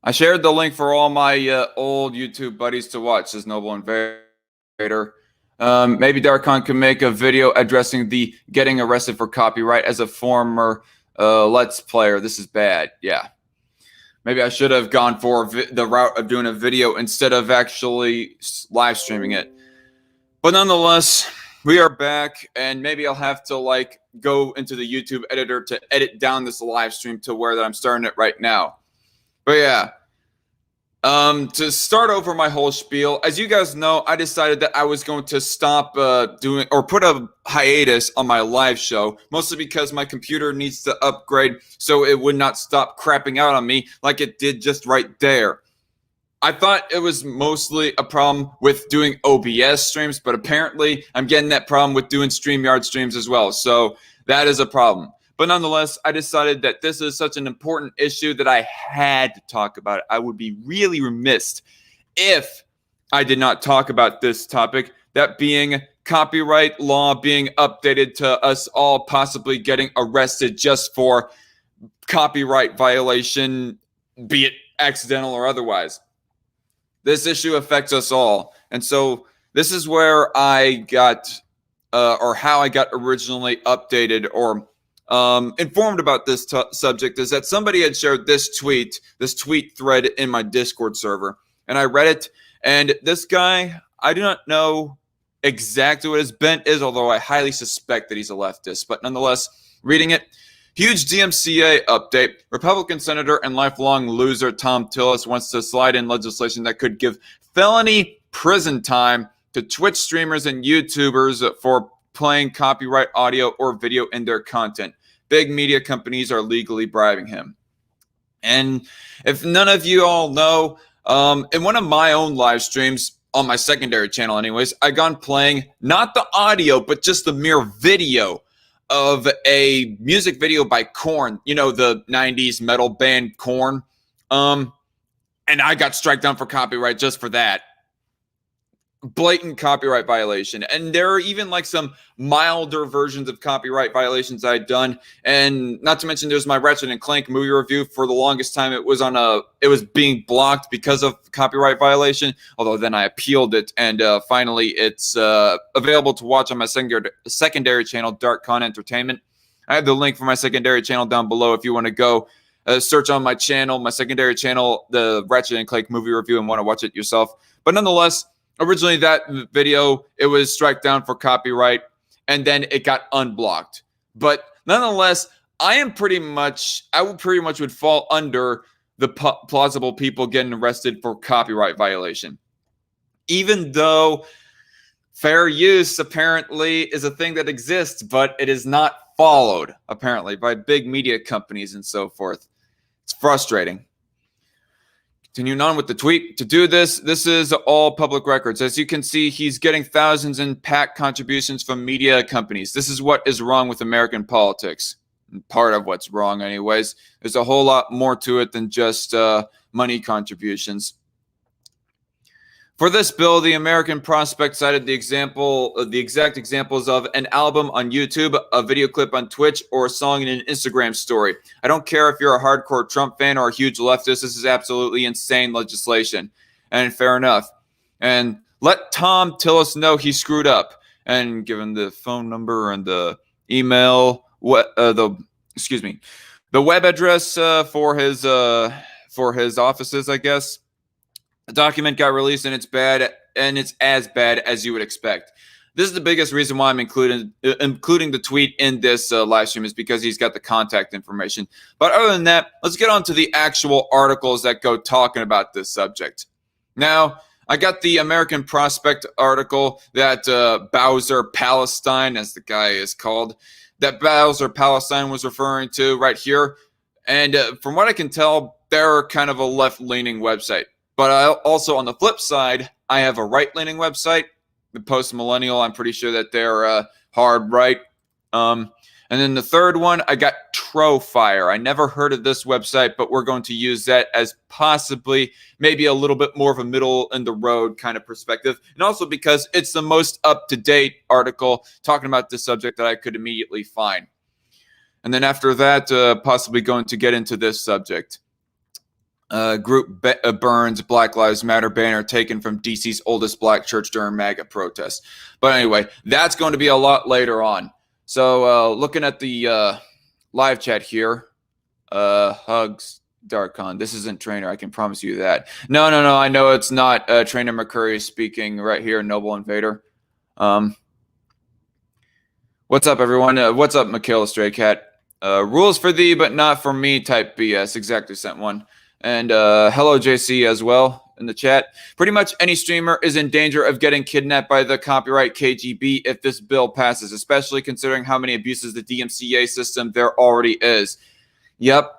I shared the link for all my old YouTube buddies to watch, says Noble Invader. Maybe DarkCon can make a video addressing the getting arrested for copyright as a former Let's Player. This is bad. Yeah. Maybe I should have gone for the route of doing a video instead of actually live streaming it. But nonetheless, we are back, and maybe I'll have to go into the YouTube editor to edit down this live stream to where that I'm starting it right now. But yeah, to start over my whole spiel, as you guys know, I decided that I was going to stop doing or put a hiatus on my live show, mostly because my computer needs to upgrade so it would not stop crapping out on me like it did just right there. I thought it was mostly a problem with doing OBS streams, but apparently I'm getting that problem with doing StreamYard streams as well, so that is a problem. But nonetheless, I decided that this is such an important issue that I had to talk about it. I would be really remiss if I did not talk about this topic, that being copyright law being updated to us all possibly getting arrested just for copyright violation, be it accidental or otherwise. This issue affects us all. And so this is where I got, or how I got originally updated or informed about this subject, is that somebody had shared this tweet thread in my Discord server, and I read it. And this guy, I do not know exactly what his bent is, although I highly suspect that he's a leftist. But nonetheless, reading it, huge DMCA update. Republican Senator and lifelong loser Thom Tillis wants to slide in legislation that could give felony prison time to Twitch streamers and YouTubers for playing copyright audio or video in their content. Big media companies are legally bribing him. And if none of you all know, in one of my own live streams, on my secondary channel anyways, I gone playing not the audio, but just the mere video of a music video by Korn, you know, the 90s metal band Korn. And I got struck down for copyright just for that. Blatant copyright violation. And there are even some milder versions of copyright violations I'd done. And not to mention there's my Ratchet and Clank movie review. For the longest time it was being blocked because of copyright violation, although then I appealed it, and finally it's available to watch on my secondary channel, DarkCon Entertainment. I have the link for my secondary channel down below if you want to go search on my channel, my secondary channel, the Ratchet and Clank movie review, and want to watch it yourself. But nonetheless, originally that video, it was struck down for copyright, and then it got unblocked. But nonetheless, I would pretty much would fall under the plausible people getting arrested for copyright violation. Even though fair use apparently is a thing that exists, but it is not followed apparently by big media companies and so forth. It's frustrating. Continuing on with the tweet, to do this is all public records. As you can see, he's getting thousands in PAC contributions from media companies. This is what is wrong with American politics. And part of what's wrong anyways. There's a whole lot more to it than just money contributions. For this bill, the American Prospect cited the exact examples of an album on YouTube, a video clip on Twitch, or a song in an Instagram story. I don't care if you're a hardcore Trump fan or a huge leftist, this is absolutely insane legislation. And fair enough. And let Thom Tillis know he screwed up. And given the phone number and the email, the web address for his offices, I guess. The document got released, and it's bad, and it's as bad as you would expect. This is the biggest reason why I'm including the tweet in this live stream, is because he's got the contact information. But other than that, let's get on to the actual articles that go talking about this subject. Now, I got the American Prospect article that Bowser Palestine, as the guy is called, that Bowser Palestine was referring to right here. And from what I can tell, they're kind of a left-leaning website. But also on the flip side, I have a right-leaning website, the Post-Millennial. I'm pretty sure that they're hard right. And then the third one, I got Trofire. I never heard of this website, but we're going to use that as possibly maybe a little bit more of a middle-in-the-road kind of perspective. And also because it's the most up-to-date article talking about this subject that I could immediately find. And then after that, possibly going to get into this subject. group burns Black Lives Matter banner taken from DC's oldest black church during MAGA protests. But anyway, that's going to be a lot later on. So looking at the live chat here, hugs DarkCon. This isn't Trainer, I can promise you that. No, I know it's not Trainer McCurry speaking right here, Noble Invader. What's up, everyone? What's up, Michaela Stray Cat? Rules for thee, but not for me type BS. Exactly, sent one. And hello, JC, as well in the chat. Pretty much any streamer is in danger of getting kidnapped by the copyright KGB if this bill passes, especially considering how many abuses the DMCA system there already is. Yep.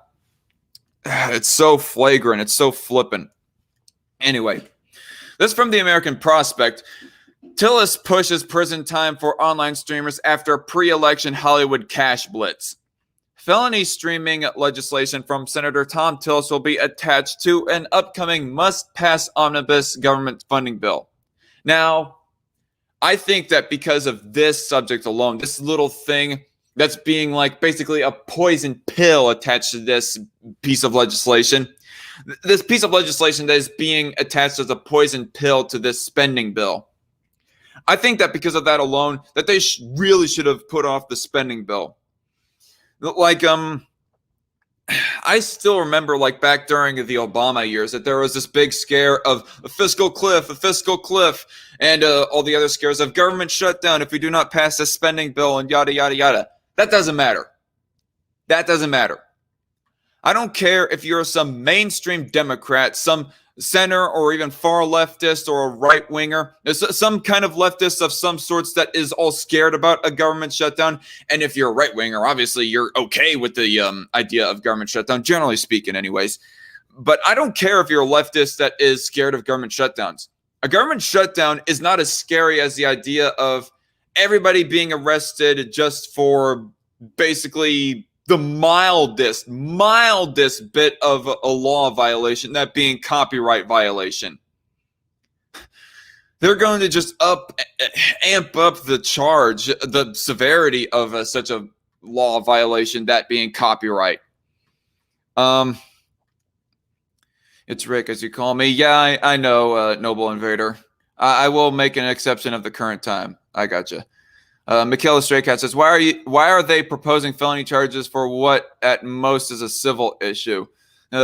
It's so flagrant. It's so flippant. Anyway, this from the American Prospect. Tillis pushes prison time for online streamers after pre-election Hollywood cash blitz. Felony streaming legislation from Senator Thom Tillis will be attached to an upcoming must-pass omnibus government funding bill. Now, I think that because of this subject alone, this little thing that's being like basically a poison pill attached to this piece of legislation, this piece of legislation that is being attached as a poison pill to this spending bill, I think that because of that alone, that they really should have put off the spending bill. Like, I still remember, like, back during the Obama years, that there was this big scare of a fiscal cliff, and all the other scares of government shutdown if we do not pass this spending bill and yada, yada, yada. That doesn't matter. That doesn't matter. I don't care if you're some mainstream Democrat, some center or even far leftist or a right winger, some kind of leftist of some sorts that is all scared about a government shutdown. And if you're a right winger, obviously you're okay with the idea of government shutdown, generally speaking anyways. But I don't care if you're a leftist that is scared of government shutdowns. A government shutdown is not as scary as the idea of everybody being arrested just for basically the mildest bit of a law violation, that being copyright violation. They're going to just amp up the charge, the severity of such a law violation, that being copyright. It's Rick, as you call me. Yeah, I know, Noble Invader. I will make an exception of the current time. I gotcha. Michaela Stray Cat says, why are they proposing felony charges for what at most is a civil issue?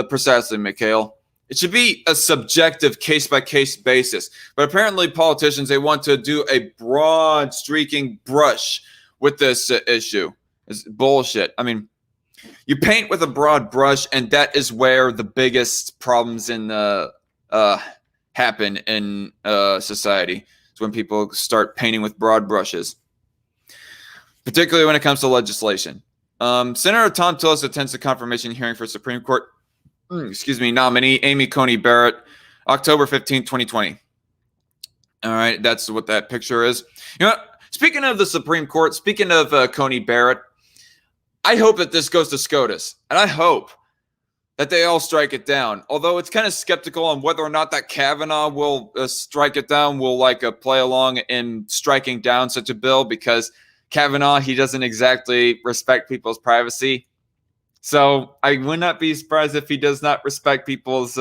Precisely, Mikhail. It should be a subjective case-by-case basis. But apparently politicians, they want to do a broad streaking brush with this issue. It's bullshit. I mean, you paint with a broad brush, and that is where the biggest problems happen in society. It's when people start painting with broad brushes, particularly when it comes to legislation. Senator Thom Tillis attends the confirmation hearing for Supreme Court nominee Amy Coney Barrett, October 15, 2020. All right, that's what that picture is. You know what? Speaking of the Supreme Court, speaking of Coney Barrett, I hope that this goes to SCOTUS, and I hope that they all strike it down. Although it's kind of skeptical on whether or not that Kavanaugh will strike it down, will play along in striking down such a bill, because Kavanaugh, he doesn't exactly respect people's privacy. So I would not be surprised if he does not respect people's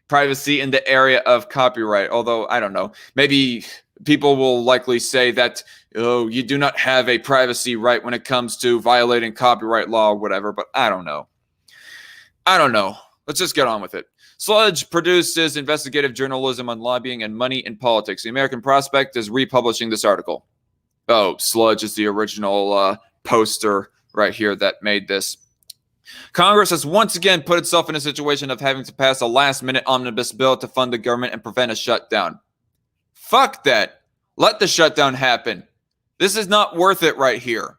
privacy in the area of copyright. Although, I don't know. Maybe people will likely say that, oh, you do not have a privacy right when it comes to violating copyright law or whatever. But I don't know. Let's just get on with it. Sludge produces investigative journalism on lobbying and money in politics. The American Prospect is republishing this article. Oh, Sludge is the original poster right here that made this. Congress has once again put itself in a situation of having to pass a last-minute omnibus bill to fund the government and prevent a shutdown. Fuck that. Let the shutdown happen. This is not worth it right here.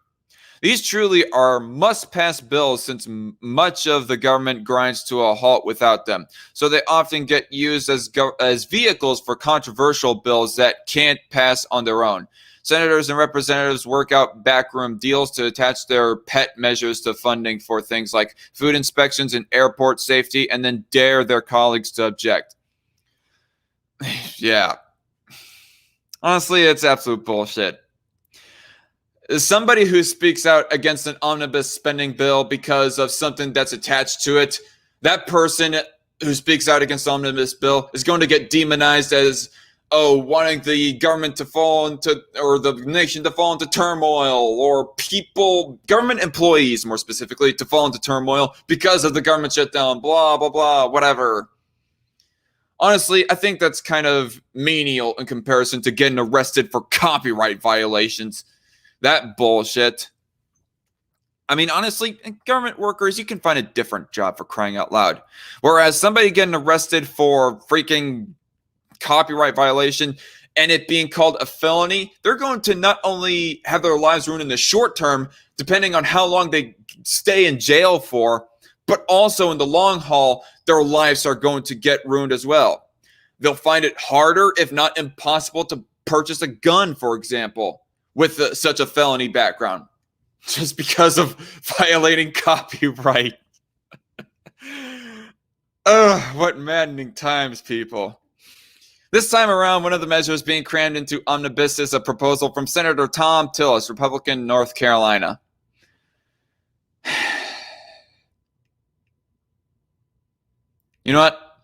These truly are must-pass bills, since much of the government grinds to a halt without them. So they often get used as vehicles for controversial bills that can't pass on their own. Senators and representatives work out backroom deals to attach their pet measures to funding for things like food inspections and airport safety, and then dare their colleagues to object. Yeah. Honestly, it's absolute bullshit. somebody who speaks out against an omnibus spending bill because of something that's attached to it, that person who speaks out against the omnibus bill is going to get demonized as, oh, wanting the government to fall into, or the nation to fall into turmoil, or people, government employees more specifically, to fall into turmoil because of the government shutdown, blah, blah, blah, whatever. Honestly, I think that's kind of menial in comparison to getting arrested for copyright violations. That bullshit. I mean, honestly, government workers, you can find a different job, for crying out loud. Whereas somebody getting arrested for freaking copyright violation and it being called a felony, they're going to not only have their lives ruined in the short term, depending on how long they stay in jail for, but also in the long haul, their lives are going to get ruined as well. They'll find it harder, if not impossible, to purchase a gun, for example, with such a felony background, just because of violating copyright. Ugh, what maddening times, people. This time around, one of the measures being crammed into omnibus is a proposal from Senator Thom Tillis, Republican, North Carolina. You know what?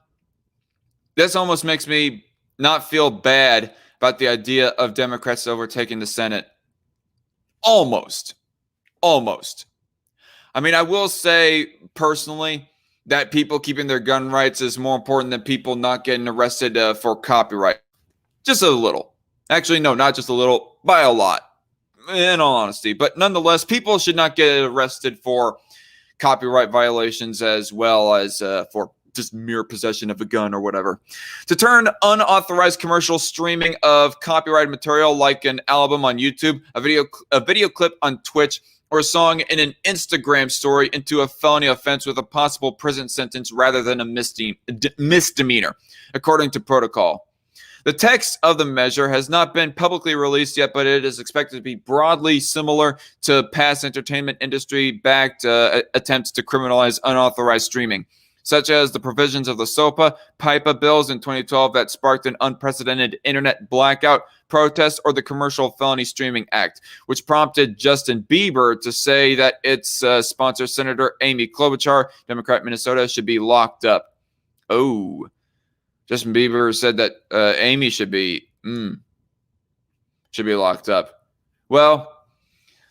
This almost makes me not feel bad about the idea of Democrats overtaking the Senate. Almost. I mean, I will say personally that people keeping their gun rights is more important than people not getting arrested for copyright. Just a little. Actually, no, not just a little, by a lot, in all honesty. But nonetheless, people should not get arrested for copyright violations as well as for just mere possession of a gun or whatever. To turn unauthorized commercial streaming of copyrighted material like an album on YouTube, a video clip on Twitch, or a song in an Instagram story into a felony offense with a possible prison sentence rather than a misdemeanor, according to protocol. The text of the measure has not been publicly released yet, but it is expected to be broadly similar to past entertainment industry-backed attempts to criminalize unauthorized streaming, such as the provisions of the SOPA-PIPA bills in 2012 that sparked an unprecedented internet blackout protest, or the Commercial Felony Streaming Act, which prompted Justin Bieber to say that its sponsor, Senator Amy Klobuchar, Democrat Minnesota, should be locked up. Oh, Justin Bieber said that Amy should be locked up. Well,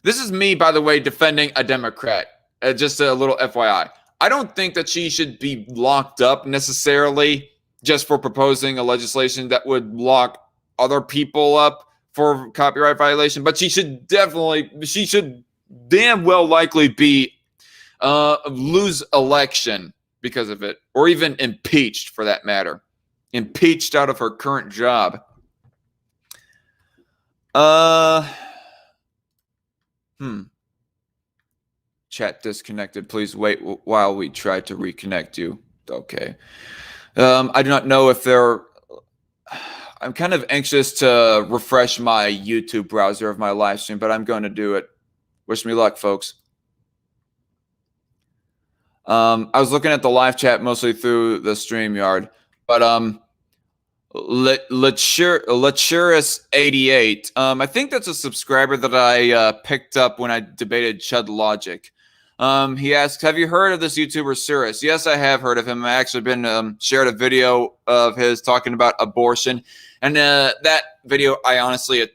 this is me, by the way, defending a Democrat. Just a little FYI. I don't think that she should be locked up necessarily just for proposing a legislation that would lock other people up for copyright violation, but she should damn well likely be lose election because of it, or even impeached for that matter. Impeached out of her current job. Chat disconnected. Please wait while we try to reconnect you. Okay. I do not know if they're... I'm kind of anxious to refresh my YouTube browser of my live stream, but I'm going to do it. Wish me luck, folks. I was looking at the live chat mostly through the StreamYard, but Lecherus88, I think that's a subscriber that I picked up when I debated Chud Logic. He asks, have you heard of this YouTuber Cirrus? Yes, I have heard of him. I actually been shared a video of his talking about abortion. And that video, I honestly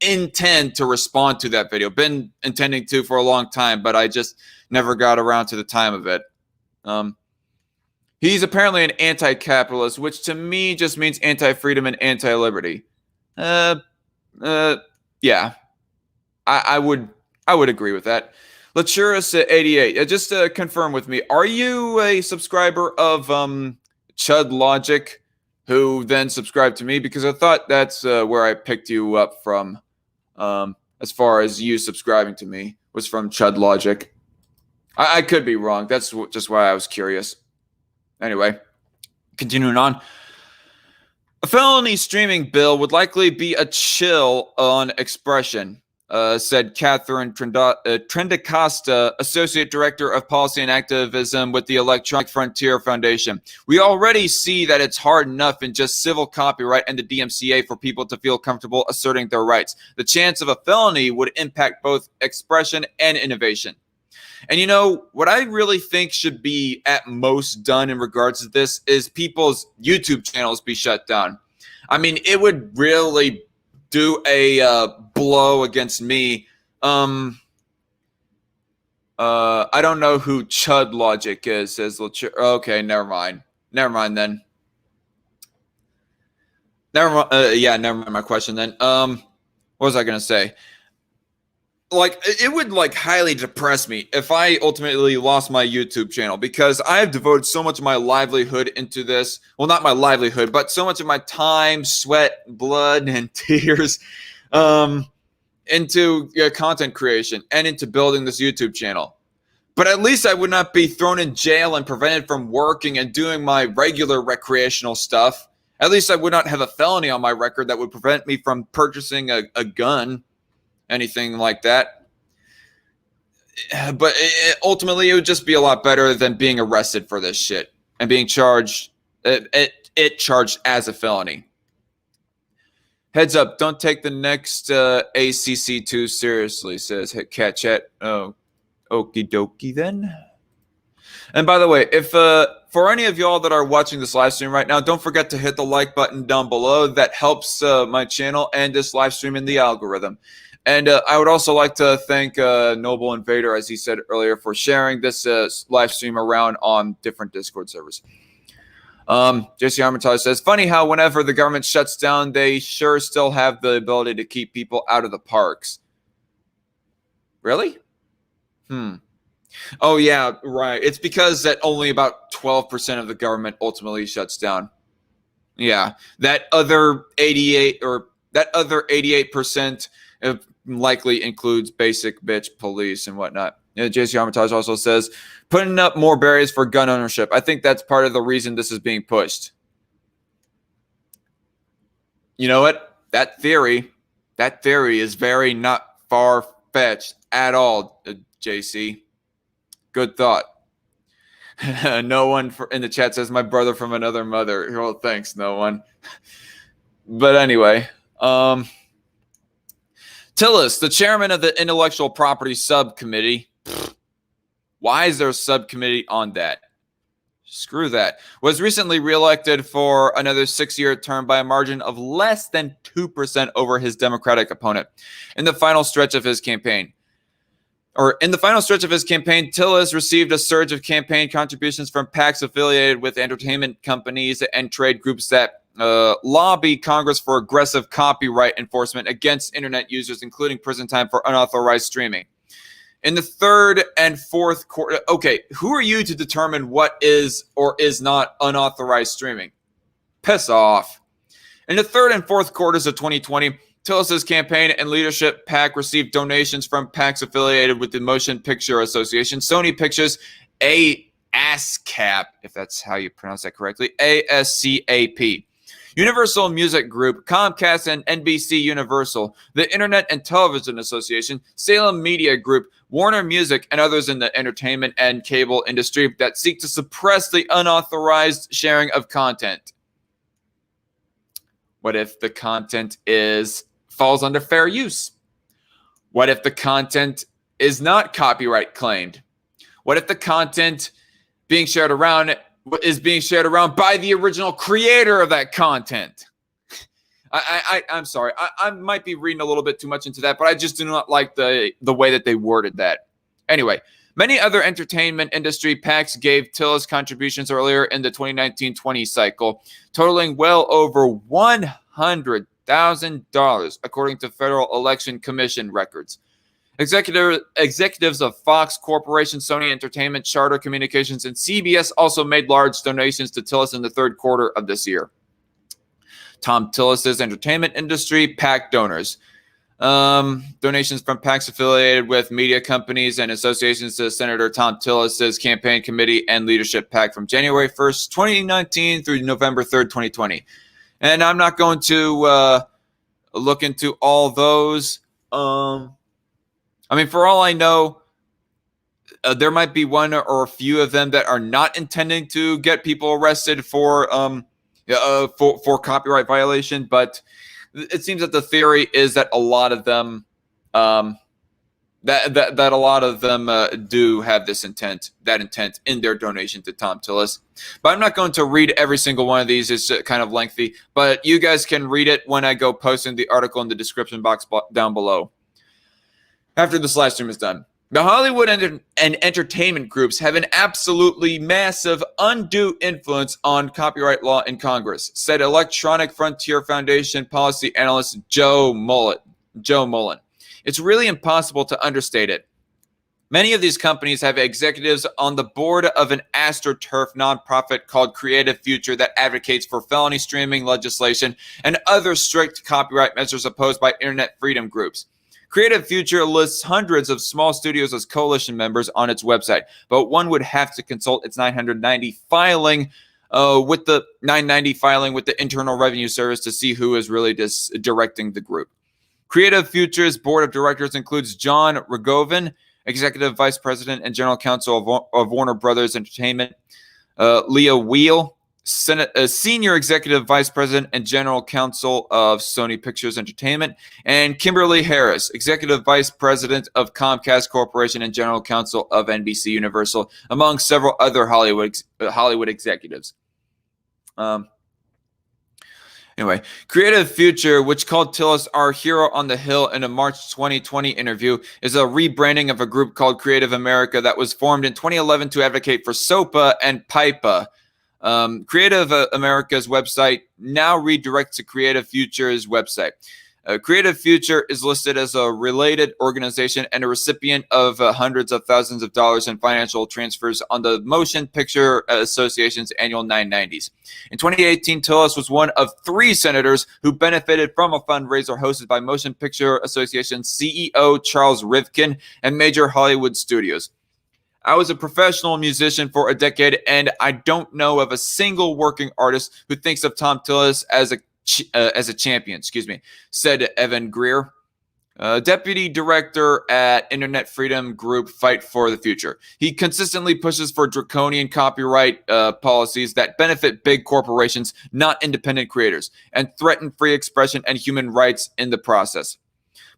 intend to respond to that video. Been intending to for a long time, but I just never got around to the time of it. He's apparently an anti-capitalist, which to me just means anti-freedom and anti-liberty. Yeah, I would agree with that. Lecherus88, just to confirm with me, are you a subscriber of Chud Logic, who then subscribed to me? Because I thought that's where I picked you up from, as far as you subscribing to me, was from Chud Logic. I could be wrong. That's just why I was curious. Anyway, continuing on. A felony streaming bill would likely be a chill on expression. said Catherine Trendacosta, Associate Director of Policy and Activism with the Electronic Frontier Foundation. We already see that it's hard enough in just civil copyright and the DMCA for people to feel comfortable asserting their rights. The chance of a felony would impact both expression and innovation. And you know, what I really think should be at most done in regards to this is people's YouTube channels be shut down. I mean, it would really do a blow against me. I don't know who Chud Logic is. Says okay, never mind. Never mind then. Never mind my question then. What was I gonna say? Like, it would like highly depress me if I ultimately lost my YouTube channel, because I have devoted so much of my livelihood into this. Well, not my livelihood, but so much of my time, sweat, blood, and tears into content creation and into building this YouTube channel. But at least I would not be thrown in jail and prevented from working and doing my regular recreational stuff. At least I would not have a felony on my record that would prevent me from purchasing a gun. Anything like that. But ultimately, it would just be a lot better than being arrested for this shit and being charged, charged as a felony. Heads up, don't take the next ACC2 seriously, says Cat Chat. Oh, okie dokie then. And by the way, if for any of y'all that are watching this live stream right now, don't forget to hit the like button down below. That helps my channel and this live stream in the algorithm. And I would also like to thank Noble Invader, as he said earlier, for sharing this live stream around on different Discord servers. JC Armitage says, funny how whenever the government shuts down, they sure still have the ability to keep people out of the parks. Really? Oh, yeah, right. It's because that only about 12% of the government ultimately shuts down. Yeah, that other 88% likely includes basic bitch police and whatnot. JC Armitage also says, putting up more barriers for gun ownership. I think that's part of the reason this is being pushed. You know what? That theory is very not far-fetched at all, JC. Good thought. No one in the chat says, my brother from another mother. Well, thanks, no one. But anyway, Tillis, the chairman of the Intellectual Property Subcommittee. Why is there a subcommittee on that? Screw that. Was recently reelected for another 6-year term by a margin of less than 2% over his Democratic opponent in the final stretch of his campaign. Tillis received a surge of campaign contributions from PACs affiliated with entertainment companies and trade groups that lobby Congress for aggressive copyright enforcement against internet users, including prison time for unauthorized streaming. In the third and fourth quarter, okay, who are you to determine what is or is not unauthorized streaming? Piss off. In the third and fourth quarters of 2020, Tillis' campaign and leadership PAC received donations from PACs affiliated with the Motion Picture Association, Sony Pictures, ASCAP, if that's how you pronounce that correctly, ASCAP, Universal Music Group, Comcast and NBC Universal, the Internet and Television Association, Salem Media Group, Warner Music, and others in the entertainment and cable industry that seek to suppress the unauthorized sharing of content. What if the content falls under fair use? What if the content is not copyright claimed? What if the content being shared around is being shared around by the original creator of that content? I'm sorry. I might be reading a little bit too much into that, but I just do not like the way that they worded that. Anyway, many other entertainment industry PACs gave Tillis contributions earlier in the 2019-20 cycle, totaling well over $100,000, according to Federal Election Commission records. Executives of Fox Corporation, Sony Entertainment, Charter Communications, and CBS also made large donations to Tillis in the third quarter of this year. Thom Tillis' entertainment industry PAC donors. Donations from PACs affiliated with media companies and associations to Senator Thom Tillis' campaign committee and leadership PAC from January 1st, 2019 through November 3rd, 2020. And I'm not going to look into all those. I mean, for all I know, there might be one or a few of them that are not intending to get people arrested for copyright violation, but it seems that the theory is that a lot of them that a lot of them do have this intent in their donation to Thom Tillis. But I'm not going to read every single one of these. It's kind of lengthy, but you guys can read it when I go posting the article in the description box down below after this live stream is done. The Hollywood and entertainment groups have an absolutely massive, undue influence on copyright law in Congress, said Electronic Frontier Foundation policy analyst Joe Mullen. It's really impossible to understate it. Many of these companies have executives on the board of an AstroTurf nonprofit called Creative Future that advocates for felony streaming legislation and other strict copyright measures opposed by internet freedom groups. Creative Future lists hundreds of small studios as coalition members on its website, but one would have to consult its 990 filing with the Internal Revenue Service to see who is really directing the group. Creative Future's board of directors includes John Rogovin, executive vice president and general counsel of Warner Brothers Entertainment, Leah Wheel, senior executive vice president and general counsel of Sony Pictures Entertainment, and Kimberly Harris, executive vice president of Comcast Corporation and general counsel of NBC Universal, among several other Hollywood executives. Anyway, Creative Future, which called Tillis our hero on the Hill in a March 2020 interview, is a rebranding of a group called Creative America that was formed in 2011 to advocate for SOPA and PIPA. Creative America's website now redirects to Creative Future's website. Creative Future is listed as a related organization and a recipient of hundreds of thousands of dollars in financial transfers on the Motion Picture Association's annual 990s. In 2018, Tillis was one of 3 senators who benefited from a fundraiser hosted by Motion Picture Association CEO Charles Rivkin and major Hollywood studios. I was a professional musician for a decade, and I don't know of a single working artist who thinks of Thom Tillis as a champion, said Evan Greer, deputy director at Internet Freedom Group Fight for the Future. He consistently pushes for draconian copyright policies that benefit big corporations, not independent creators, and threaten free expression and human rights in the process.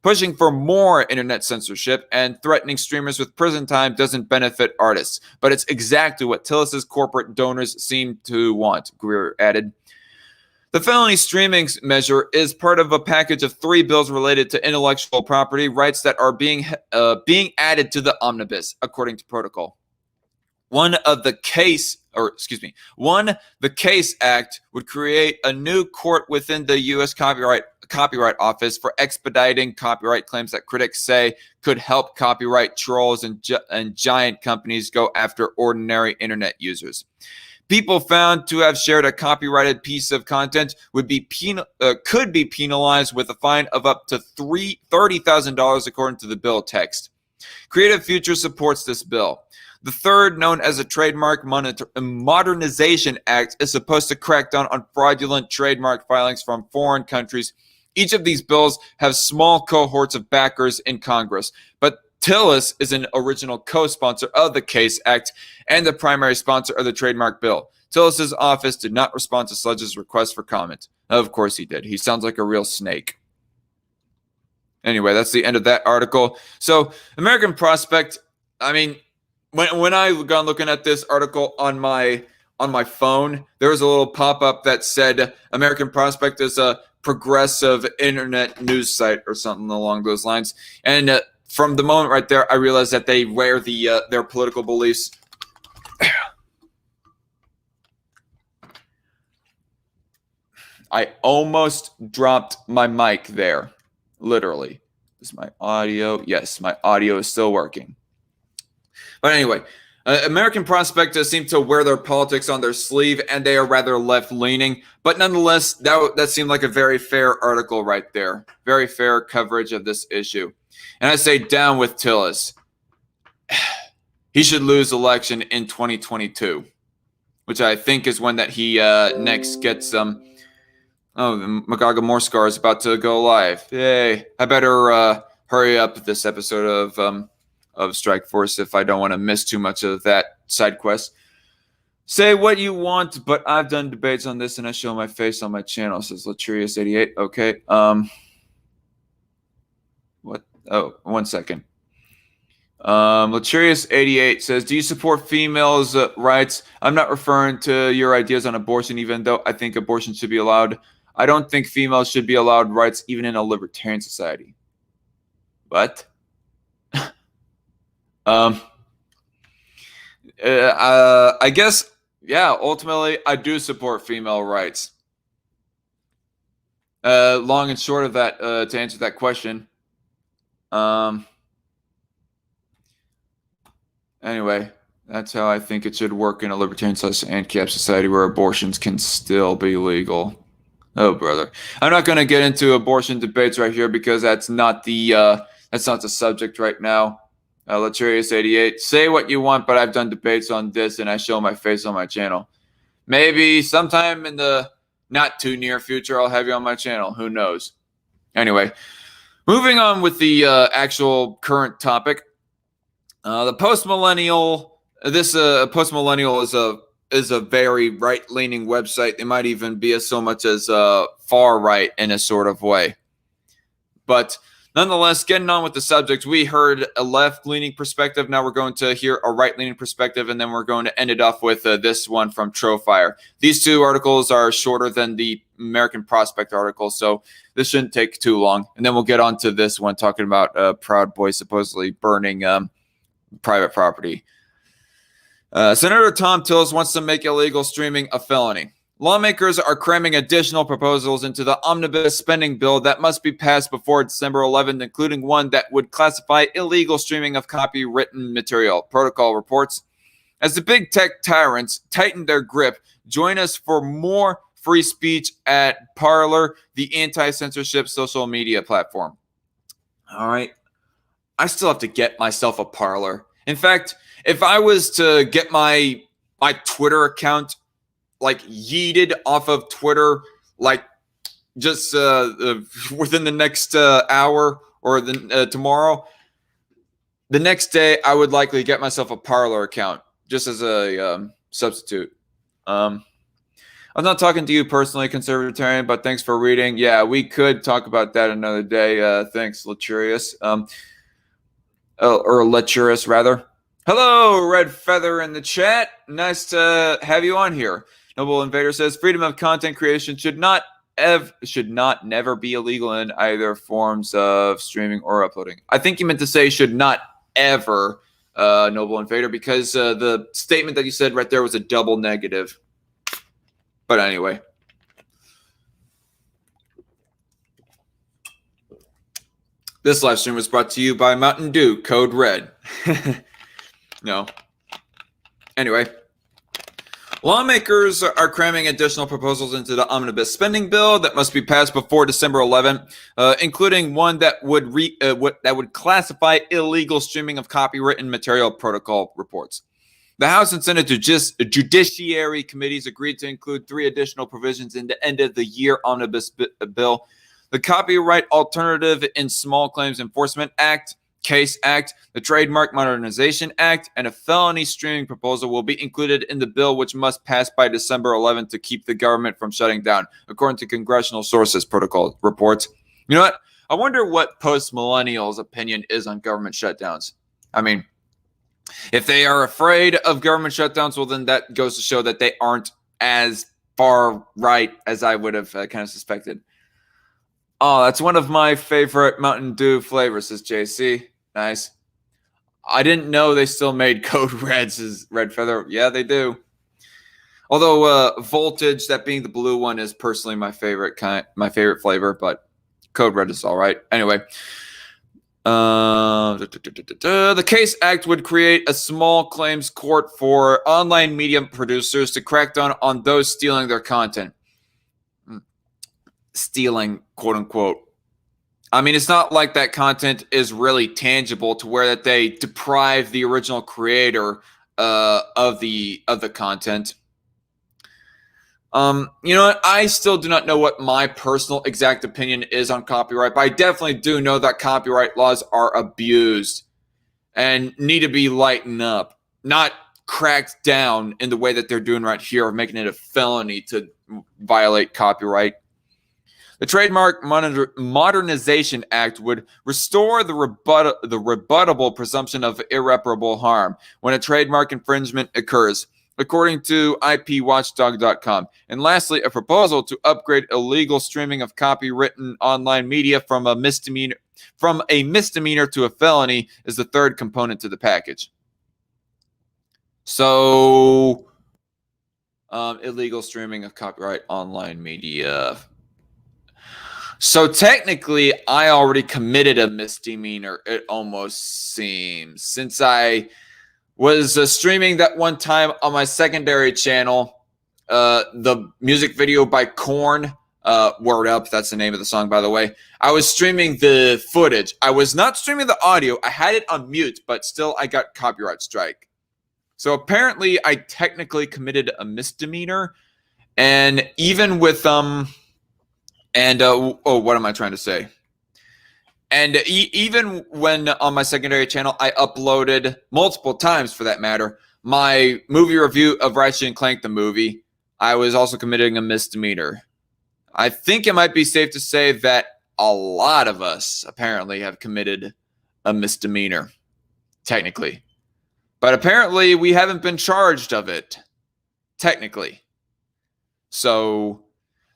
Pushing for more internet censorship and threatening streamers with prison time doesn't benefit artists, but it's exactly what Tillis's corporate donors seem to want, Greer added. The felony streaming measure is part of a package of 3 bills related to intellectual property rights that are being added to the omnibus, according to protocol. The Case Act would create a new court within the U.S. Copyright Office for expediting copyright claims that critics say could help copyright trolls and giant companies go after ordinary internet users. People found to have shared a copyrighted piece of content could be penalized with a fine of up to $30,000 according to the bill text. Creative Future supports this bill. The third, known as a Trademark Modernization Act, is supposed to crack down on fraudulent trademark filings from foreign countries. Each of these bills have small cohorts of backers in Congress, but Tillis is an original co-sponsor of the Case Act and the primary sponsor of the trademark bill. Tillis's office did not respond to Sledge's request for comment. Of course he did. He sounds like a real snake. Anyway, that's the end of that article. So, American Prospect, I mean, when I got looking at this article on my phone, there was a little pop-up that said American Prospect is a progressive internet news site or something along those lines. And from the moment right there, I realized that they wear their political beliefs. I almost dropped my mic there, literally. Is my audio? Yes, my audio is still working. But anyway, American Prospect seem to wear their politics on their sleeve, and they are rather left-leaning. But nonetheless, that seemed like a very fair article right there. Very fair coverage of this issue. And I say down with Tillis. He should lose election in 2022, which I think is when that he next gets the MAGA More Scar is about to go live. Yay. I better hurry up this episode of Strike Force if I don't want to miss too much of that side quest. Say what you want, but I've done debates on this and I show my face on my channel, says Latrius88. Okay. What? Oh, 1 second. Latrius88 says, do you support females' rights? I'm not referring to your ideas on abortion, even though I think abortion should be allowed. I don't think females should be allowed rights even in a libertarian society. What? I guess, yeah, ultimately, I do support female rights. Long and short of that, to answer that question, anyway, that's how I think it should work in a libertarian ANCAP society where abortions can still be legal. Oh, brother. I'm not going to get into abortion debates right here because that's not the subject right now. Latrius88, say what you want, but I've done debates on this and I show my face on my channel. Maybe sometime in the not too near future, I'll have you on my channel. Who knows? Anyway, moving on with the actual current topic. The post-millennial, post-millennial is a very right-leaning website. It might even be as so much as far right in a sort of way. But nonetheless, getting on with the subject, we heard a left-leaning perspective. Now we're going to hear a right-leaning perspective, and then we're going to end it off with this one from Trofire. These two articles are shorter than the American Prospect article, so this shouldn't take too long. And then we'll get on to this one talking about Proud Boy supposedly burning private property. Senator Thom Tillis wants to make illegal streaming a felony. Lawmakers are cramming additional proposals into the omnibus spending bill that must be passed before December 11th, including one that would classify illegal streaming of copywritten material, Protocol reports. As the big tech tyrants tighten their grip, join us for more free speech at Parler, the anti-censorship social media platform. All right. I still have to get myself a Parler. In fact, if I was to get my Twitter account like yeeted off of Twitter, like just within the next hour or tomorrow, the next day I would likely get myself a Parler account just as a substitute. I'm not talking to you personally, Conservatarian, but thanks for reading. Yeah, we could talk about that another day. Thanks, Laturius. Or Laturius, rather. Hello, Red Feather in the chat. Nice to have you on here. Noble Invader says freedom of content creation should never be illegal in either forms of streaming or uploading. I think you meant to say should not ever, Noble Invader, because the statement that you said right there was a double negative. But anyway. This live stream was brought to you by Mountain Dew, code red. No. Anyway. Lawmakers are cramming additional proposals into the omnibus spending bill that must be passed before December 11th, including one that would classify illegal streaming of copywritten material, Protocol reports. The House and Senate Judiciary Committees agreed to include 3 additional provisions in the end-of-the-year omnibus bill: the Copyright Alternative in Small Claims Enforcement Act, CASE Act, the Trademark Modernization Act, and a felony streaming proposal will be included in the bill, which must pass by December 11th to keep the government from shutting down, according to congressional sources, Protocol reports. You know what? I wonder what post-millennials' opinion is on government shutdowns. I mean, if they are afraid of government shutdowns, well, then that goes to show that they aren't as far right as I would have kind of suspected. Oh, that's one of my favorite Mountain Dew flavors, says JC. Nice. I didn't know they still made Code Red, says Red Feather. Yeah, they do. Although Voltage, that being the blue one, is personally my favorite flavor, but Code Red is all right. Anyway, the CASE Act would create a small claims court for online media producers to crack down on those stealing their content. Stealing, quote unquote. I mean, it's not like that content is really tangible to where that they deprive the original creator of the content. You know what? I still do not know what my personal exact opinion is on copyright, but I definitely do know that copyright laws are abused and need to be lightened up, not cracked down in the way that they're doing right here of making it a felony to violate copyright. The Trademark Modernization Act would restore the rebuttable presumption of irreparable harm when a trademark infringement occurs, according to IPWatchdog.com. And lastly, a proposal to upgrade illegal streaming of copywritten online media from a misdemeanor to a felony is the third component to the package. So, illegal streaming of copyright online media. So technically, I already committed a misdemeanor, it almost seems, since I was streaming that one time on my secondary channel, the music video by Korn, Word Up, that's the name of the song, by the way. I was streaming the footage. I was not streaming the audio. I had it on mute, but still I got copyright strike. So apparently I technically committed a misdemeanor, and even with, what am I trying to say? And even when on my secondary channel, I uploaded multiple times, for that matter, my movie review of Ratchet and Clank the movie, I was also committing a misdemeanor. I think it might be safe to say that a lot of us apparently have committed a misdemeanor, technically. But apparently we haven't been charged of it, technically. So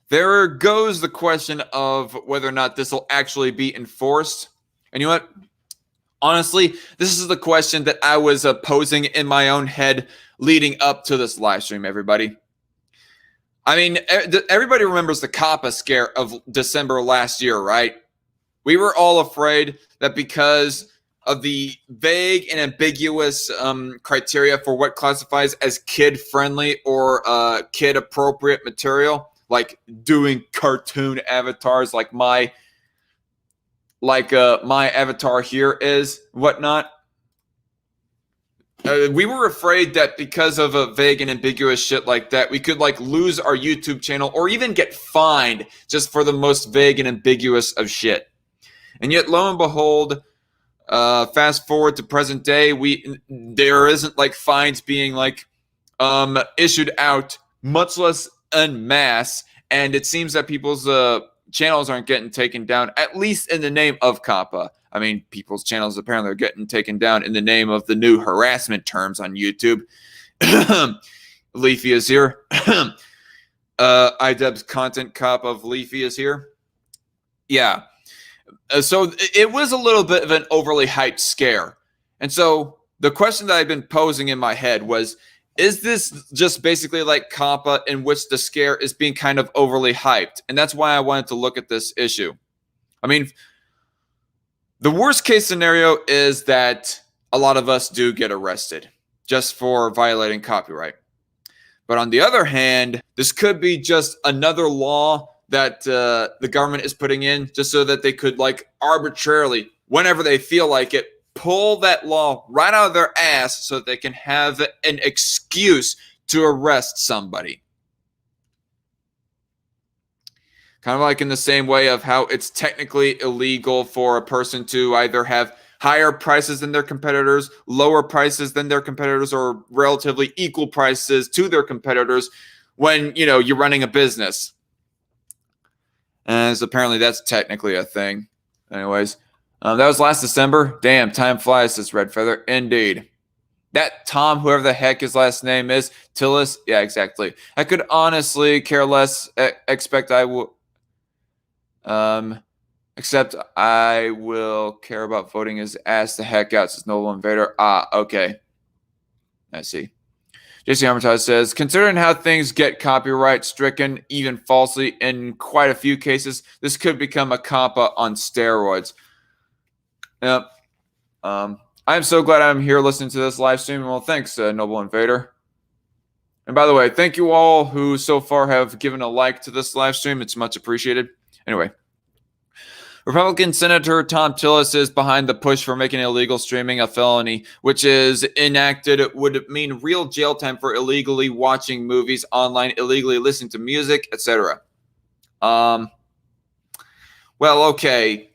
there goes the question of whether or not this will actually be enforced. And you know what? Honestly, this is the question that I was posing in my own head leading up to this live stream, everybody. I mean, everybody remembers the COPPA scare of December last year, right? We were all afraid that because of the vague and ambiguous criteria for what classifies as kid-friendly or kid-appropriate material, like doing cartoon avatars like my avatar here is, whatnot. We were afraid that because of a vague and ambiguous shit like that, we could like lose our YouTube channel or even get fined just for the most vague and ambiguous of shit. And yet, lo and behold, fast forward to present day, there isn't like fines being like issued out, much less en masse, and it seems that people's channels aren't getting taken down, at least in the name of COPPA. I mean, people's channels apparently are getting taken down in the name of the new harassment terms on YouTube. Leafy is here. iDubbbz content cop of Leafy is here. Yeah. So it was a little bit of an overly hyped scare. And so the question that I've been posing in my head was, is this just basically like COPPA in which the scare is being kind of overly hyped? And that's why I wanted to look at this issue. I mean, the worst case scenario is that a lot of us do get arrested just for violating copyright. But on the other hand, this could be just another law that the government is putting in just so that they could like arbitrarily, whenever they feel like it, pull that law right out of their ass so that they can have an excuse to arrest somebody. Kind of like in the same way of how it's technically illegal for a person to either have higher prices than their competitors, lower prices than their competitors, or relatively equal prices to their competitors when, you know, you're running a business. And so apparently that's technically a thing. Anyways, that was last December. Damn, time flies, says Red Feather. Indeed. That Thom, whoever the heck his last name is, Tillis. Yeah, exactly. I could honestly care less. Except I will care about voting his ass the heck out, says Noble Invader. Ah, okay. I see. JC Armitage says, considering how things get copyright stricken, even falsely, in quite a few cases, this could become a COPPA on steroids. Yep. I'm so glad I'm here listening to this live stream. Well, thanks, Noble Invader. And by the way, thank you all who so far have given a like to this live stream. It's much appreciated. Anyway. Republican Senator Thom Tillis is behind the push for making illegal streaming a felony, which is enacted would mean real jail time for illegally watching movies online, illegally listening to music, etc. Well, okay.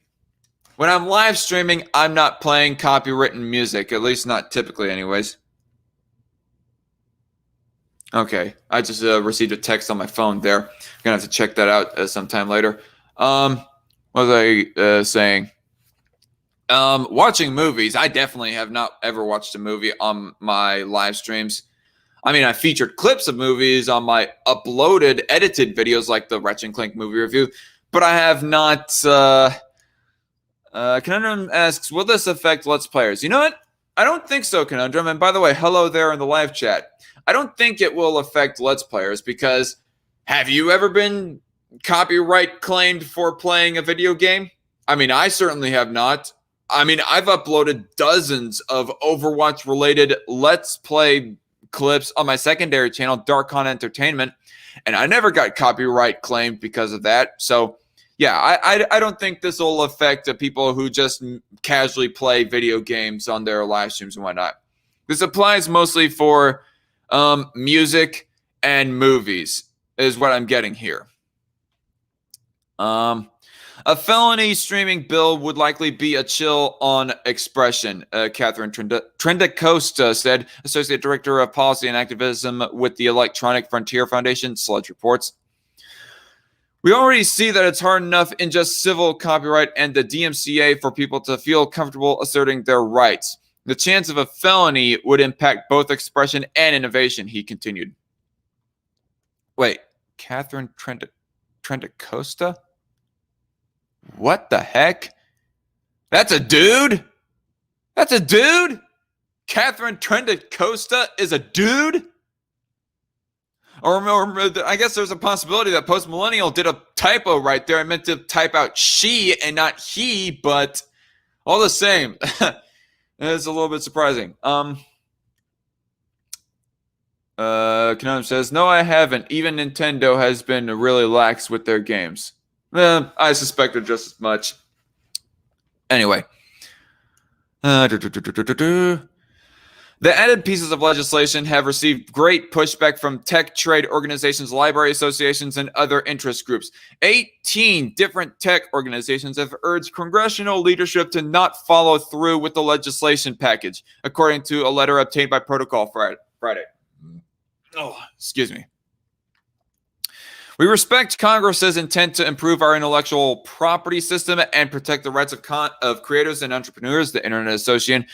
When I'm live streaming, I'm not playing copywritten music, at least not typically anyways. Okay, I just received a text on my phone there. I'm going to have to check that out sometime later. What was I saying? Watching movies. I definitely have not ever watched a movie on my live streams. I mean, I featured clips of movies on my uploaded, edited videos like the Ratchet & Clank movie review, but I have not... Conundrum asks, will this affect Let's Players? You know what? I don't think so, Conundrum. And by the way, hello there in the live chat. I don't think it will affect Let's Players because have you ever been copyright claimed for playing a video game? I mean, I certainly have not. I mean, I've uploaded dozens of Overwatch-related Let's Play clips on my secondary channel, DarkCon Entertainment, and I never got copyright claimed because of that. So... yeah, I don't think this will affect people who just casually play video games on their live streams and whatnot. This applies mostly for music and movies, is what I'm getting here. A felony streaming bill would likely be a chill on expression, Catherine Trendacosta said, Associate Director of Policy and Activism with the Electronic Frontier Foundation, Sludge reports. We already see that it's hard enough in just civil copyright and the DMCA for people to feel comfortable asserting their rights. The chance of a felony would impact both expression and innovation, he continued. Wait, Catherine Trendacosta? What the heck? That's a dude? That's a dude? Catherine Trendacosta is a dude? Or I guess there's a possibility that Post Millennial did a typo right there. I meant to type out she and not he, but all the same, it's a little bit surprising. Conundrum says, no, I haven't. Even Nintendo has been really lax with their games. I suspected just as much. Anyway. The added pieces of legislation have received great pushback from tech trade organizations, library associations, and other interest groups. 18 different tech organizations have urged congressional leadership to not follow through with the legislation package, according to a letter obtained by Protocol Friday. Oh, excuse me. We respect Congress's intent to improve our intellectual property system and protect the rights of creators and entrepreneurs, the Internet Association,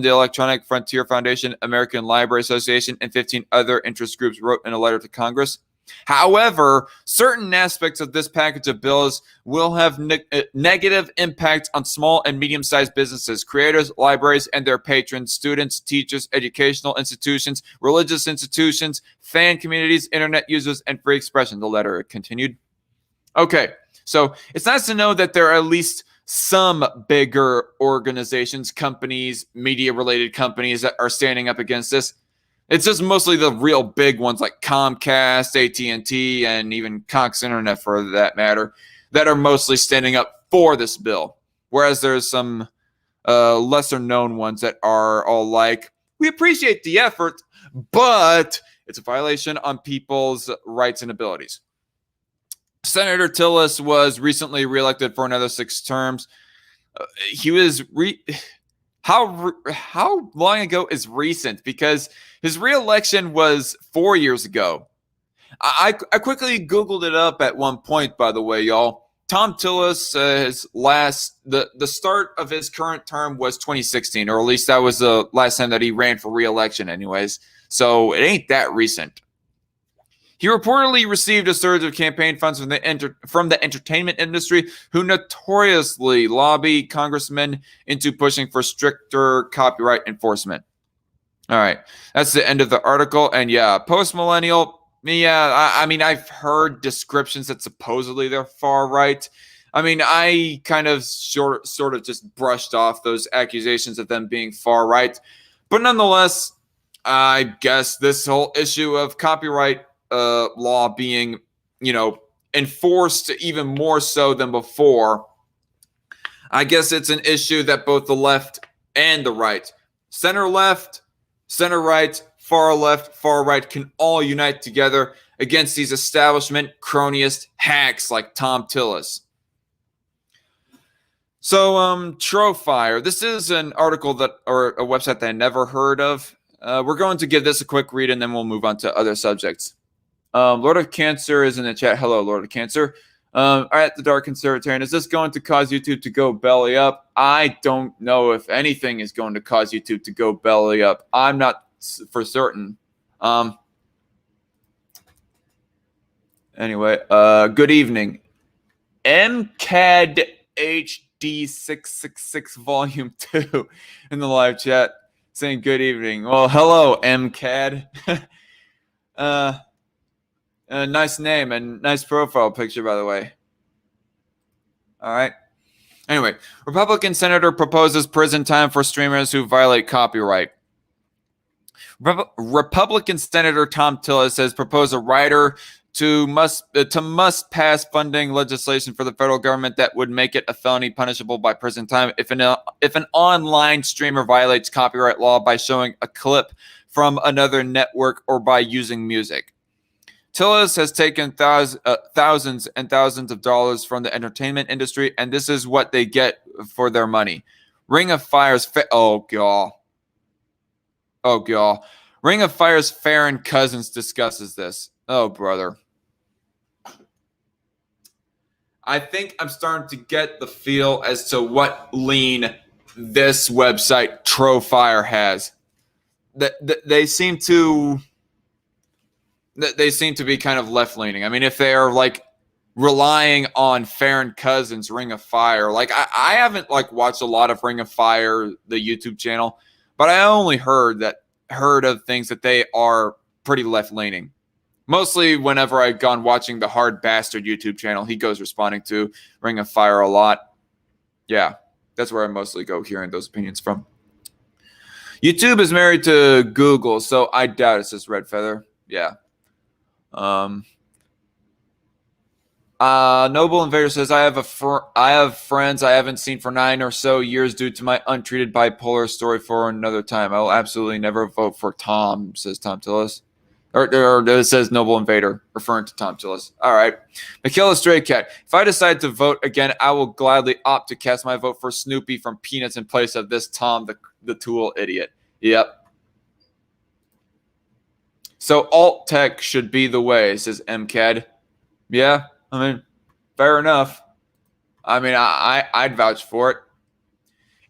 the Electronic Frontier Foundation, American Library Association, and 15 other interest groups wrote in a letter to Congress. However, certain aspects of this package of bills will have negative impact on small and medium-sized businesses, creators, libraries, and their patrons, students, teachers, educational institutions, religious institutions, fan communities, internet users, and free expression, the letter continued. Okay, so it's nice to know that there are at least some bigger organizations, companies, media-related companies that are standing up against this. It's just mostly the real big ones like Comcast, AT&T, and even Cox Internet, for that matter, that are mostly standing up for this bill. Whereas there's some lesser-known ones that are all like, we appreciate the effort, but it's a violation on people's rights and abilities. Senator Tillis was recently reelected for another 6 terms. He was how long ago is recent? Because his reelection was 4 years ago. I quickly Googled it up at one point, by the way, y'all. Thom Tillis, the start of his current term was 2016, or at least that was the last time that he ran for reelection anyways. So it ain't that recent. He reportedly received a surge of campaign funds from the entertainment industry, who notoriously lobby congressmen into pushing for stricter copyright enforcement. All right, that's the end of the article. And yeah, post-millennial, yeah, I mean, I've heard descriptions that supposedly they're far right. I mean, I kind of sort of just brushed off those accusations of them being far right. But nonetheless, I guess this whole issue of copyright law being, enforced even more so than before. I guess it's an issue that both the left and the right, center left, center right, far left, far right, can all unite together against these establishment cronyist hacks like Thom Tillis. So, Trofire, this is an article that, or a website that I never heard of. We're going to give this a quick read and then we'll move on to other subjects. Lord of Cancer is in the chat. Hello, Lord of Cancer. All right, the Dark Conservatarian. Is this going to cause YouTube to go belly up? I don't know if anything is going to cause YouTube to go belly up. I'm not for certain. Anyway, good evening. MCAD HD666 Volume 2 in the live chat saying good evening. Well, hello, MCAD. Nice name and nice profile picture, by the way. All right. Anyway, Republican senator proposes prison time for streamers who violate copyright. Republican Senator Thom Tillis has proposed a rider to must pass funding legislation for the federal government that would make it a felony punishable by prison time if an online streamer violates copyright law by showing a clip from another network or by using music. Tillis has taken thousands and thousands of dollars from the entertainment industry, and this is what they get for their money. Ring of Fire's oh god. Ring of Fire's Farron Cousins discusses this. Oh brother. I think I'm starting to get the feel as to what lean this website Trofire has. They seem to be kind of left-leaning. I mean, if they're like relying on Farron Cousins' Ring of Fire, like I haven't like watched a lot of Ring of Fire, the YouTube channel, but I only heard of things that they are pretty left-leaning. Mostly whenever I've gone watching the Hard Bastard YouTube channel, he goes responding to Ring of Fire a lot. Yeah, that's where I mostly go hearing those opinions from. YouTube is married to Google, so I doubt it's just Red Feather. Yeah. Noble Invader says, I have friends I haven't seen for 9 or so years due to my untreated bipolar story for another time. I will absolutely never vote for Tom, says Thom Tillis. Or it says Noble Invader, referring to Thom Tillis. All right. Michaela Stray Cat. If I decide to vote again, I will gladly opt to cast my vote for Snoopy from Peanuts in place of this Tom the Tool idiot. Yep. So alt tech should be the way, says MCAD. Yeah, I mean, fair enough. I mean, I'd vouch for it.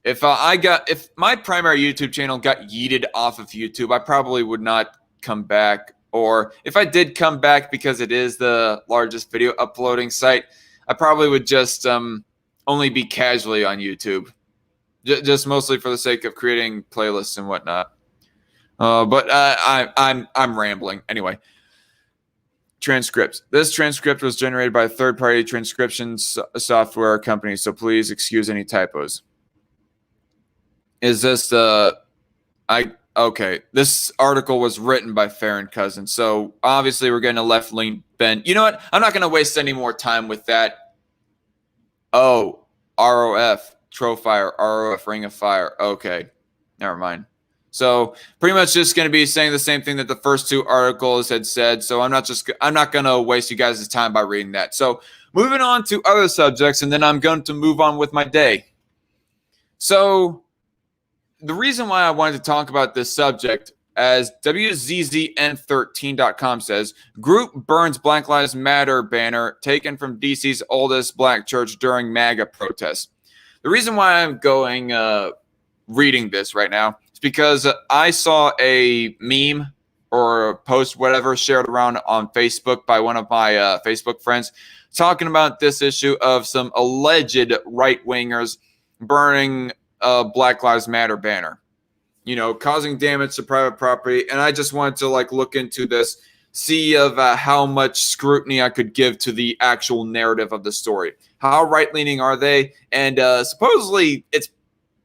If my primary YouTube channel got yeeted off of YouTube, I probably would not come back. Or if I did come back because it is the largest video uploading site, I probably would just only be casually on YouTube, just mostly for the sake of creating playlists and whatnot. But I'm rambling anyway. Transcripts. This transcript was generated by a third-party transcription software company, so please excuse any typos. Is this okay? This article was written by Farron Cousins, so obviously we're getting a left-lean bend. You know what? I'm not going to waste any more time with that. Oh, ROF, Trofire, ROF, Ring of Fire. Okay, never mind. So pretty much just going to be saying the same thing that the first two articles had said. So I'm not going to waste you guys' time by reading that. So moving on to other subjects, and then I'm going to move on with my day. So the reason why I wanted to talk about this subject, as WZZN13.com says, group burns Black Lives Matter banner taken from DC's oldest black church during MAGA protests. The reason why I'm going reading this right now because I saw a meme or a post, whatever, shared around on Facebook by one of my Facebook friends talking about this issue of some alleged right-wingers burning a Black Lives Matter banner, you know, causing damage to private property. And I just wanted to look into this, see of how much scrutiny I could give to the actual narrative of the story. How right-leaning are they? And supposedly it's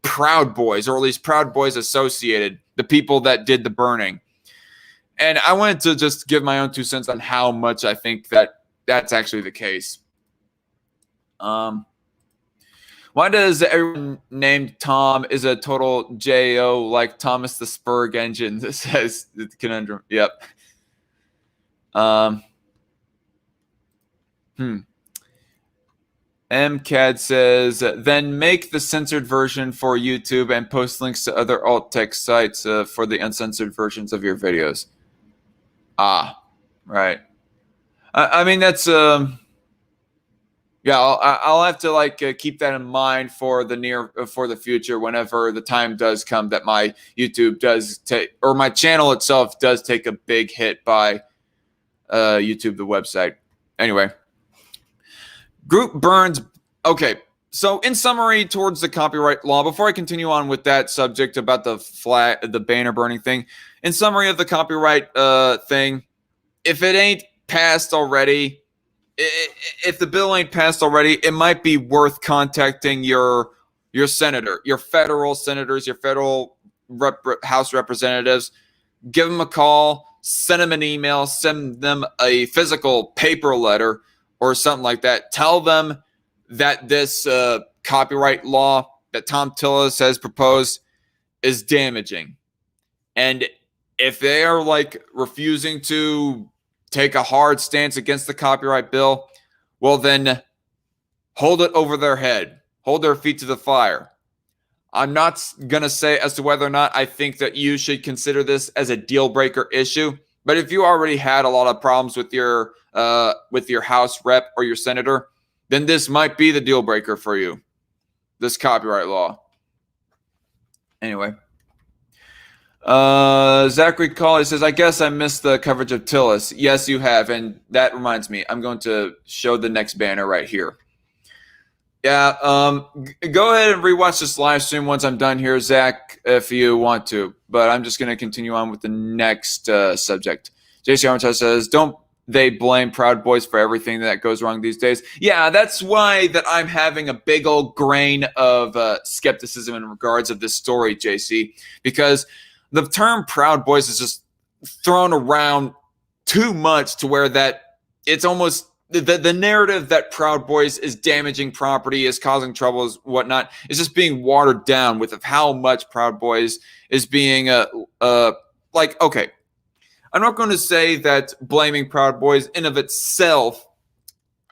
Proud Boys, or at least Proud Boys Associated, the people that did the burning. And I wanted to just give my own 2 cents on how much I think that that's actually the case. Why does everyone named Tom is a total J.O. like Thomas the Spurg engine? This says the conundrum. Yep. MCAD says, then make the censored version for YouTube and post links to other alt text sites for the uncensored versions of your videos. Ah, right. I mean, that's yeah. I'll have to like keep that in mind for the future. Whenever the time does come that my YouTube does take, or my channel itself does take a big hit by YouTube, the website. Anyway. Group burns. Okay, so in summary, towards the copyright law, before I continue on with that subject about the banner burning thing, in summary of the copyright thing, if it ain't passed already, if the bill ain't passed already, it might be worth contacting your senator, your federal senators, your federal House representatives. Give them a call, send them an email, send them a physical paper letter or something like that. Tell them that this copyright law that Thom Tillis has proposed is damaging. And if they are like refusing to take a hard stance against the copyright bill, well then hold it over their head. Hold their feet to the fire. I'm not going to say as to whether or not I think that you should consider this as a deal breaker issue. But if you already had a lot of problems with your House rep or your senator, then this might be the deal breaker for you, this copyright law. Anyway, Zachary Colley says, I guess I missed the coverage of Tillis. Yes, you have. And that reminds me, I'm going to show the next banner right here. Yeah, go ahead and rewatch this live stream once I'm done here, Zach, if you want to. But I'm just going to continue on with the next subject. JC Armitage says, don't they blame Proud Boys for everything that goes wrong these days? Yeah, that's why that I'm having a big old grain of skepticism in regards of this story, JC, because the term Proud Boys is just thrown around too much to where that it's almost the narrative that Proud Boys is damaging property, is causing troubles, whatnot, is just being watered down with of how much Proud Boys is being like, okay, I'm not going to say that blaming Proud Boys in of itself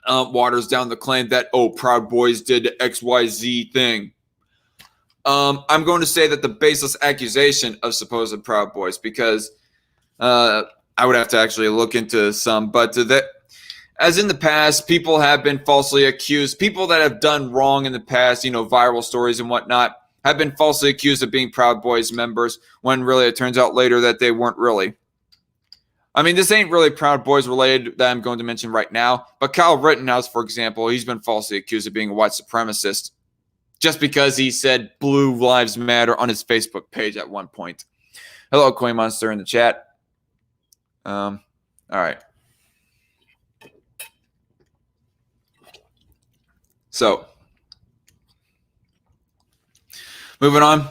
waters down the claim that, oh, Proud Boys did XYZ thing. I'm going to say that the baseless accusation of supposed Proud Boys, because I would have to actually look into some, but that, as in the past, people have been falsely accused. People that have done wrong in the past, you know, viral stories and whatnot, have been falsely accused of being Proud Boys members when really it turns out later that they weren't really. I mean, this ain't really Proud Boys related that I'm going to mention right now, but Kyle Rittenhouse, for example, he's been falsely accused of being a white supremacist just because he said Blue Lives Matter on his Facebook page at one point. Hello, Coin Monster in the chat. All right. So, moving on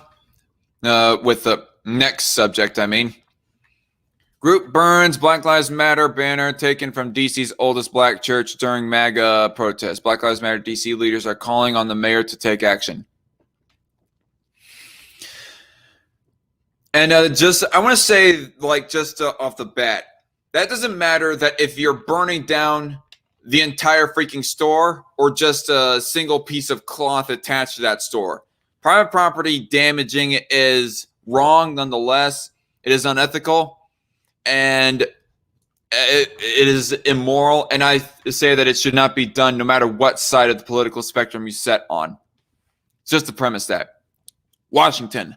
with the next subject, Group burns Black Lives Matter banner taken from DC's oldest black church during MAGA protests. Black Lives Matter DC leaders are calling on the mayor to take action. And I want to say, like, just off the bat, that doesn't matter that if you're burning down the entire freaking store or just a single piece of cloth attached to that store. Private property damaging is wrong nonetheless. It is unethical and it is immoral. And I say that it should not be done no matter what side of the political spectrum you set on. It's just to premise that. Washington.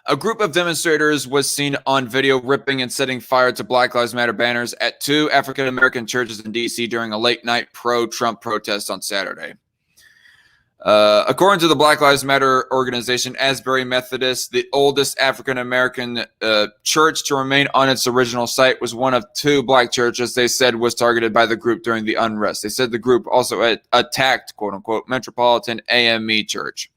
A group of demonstrators was seen on video ripping and setting fire to Black Lives Matter banners at two African-American churches in D.C. during a late-night pro-Trump protest on Saturday. According to the Black Lives Matter organization, Asbury Methodist, the oldest African-American church to remain on its original site, was one of two black churches they said was targeted by the group during the unrest. They said the group also attacked, quote-unquote, Metropolitan AME Church.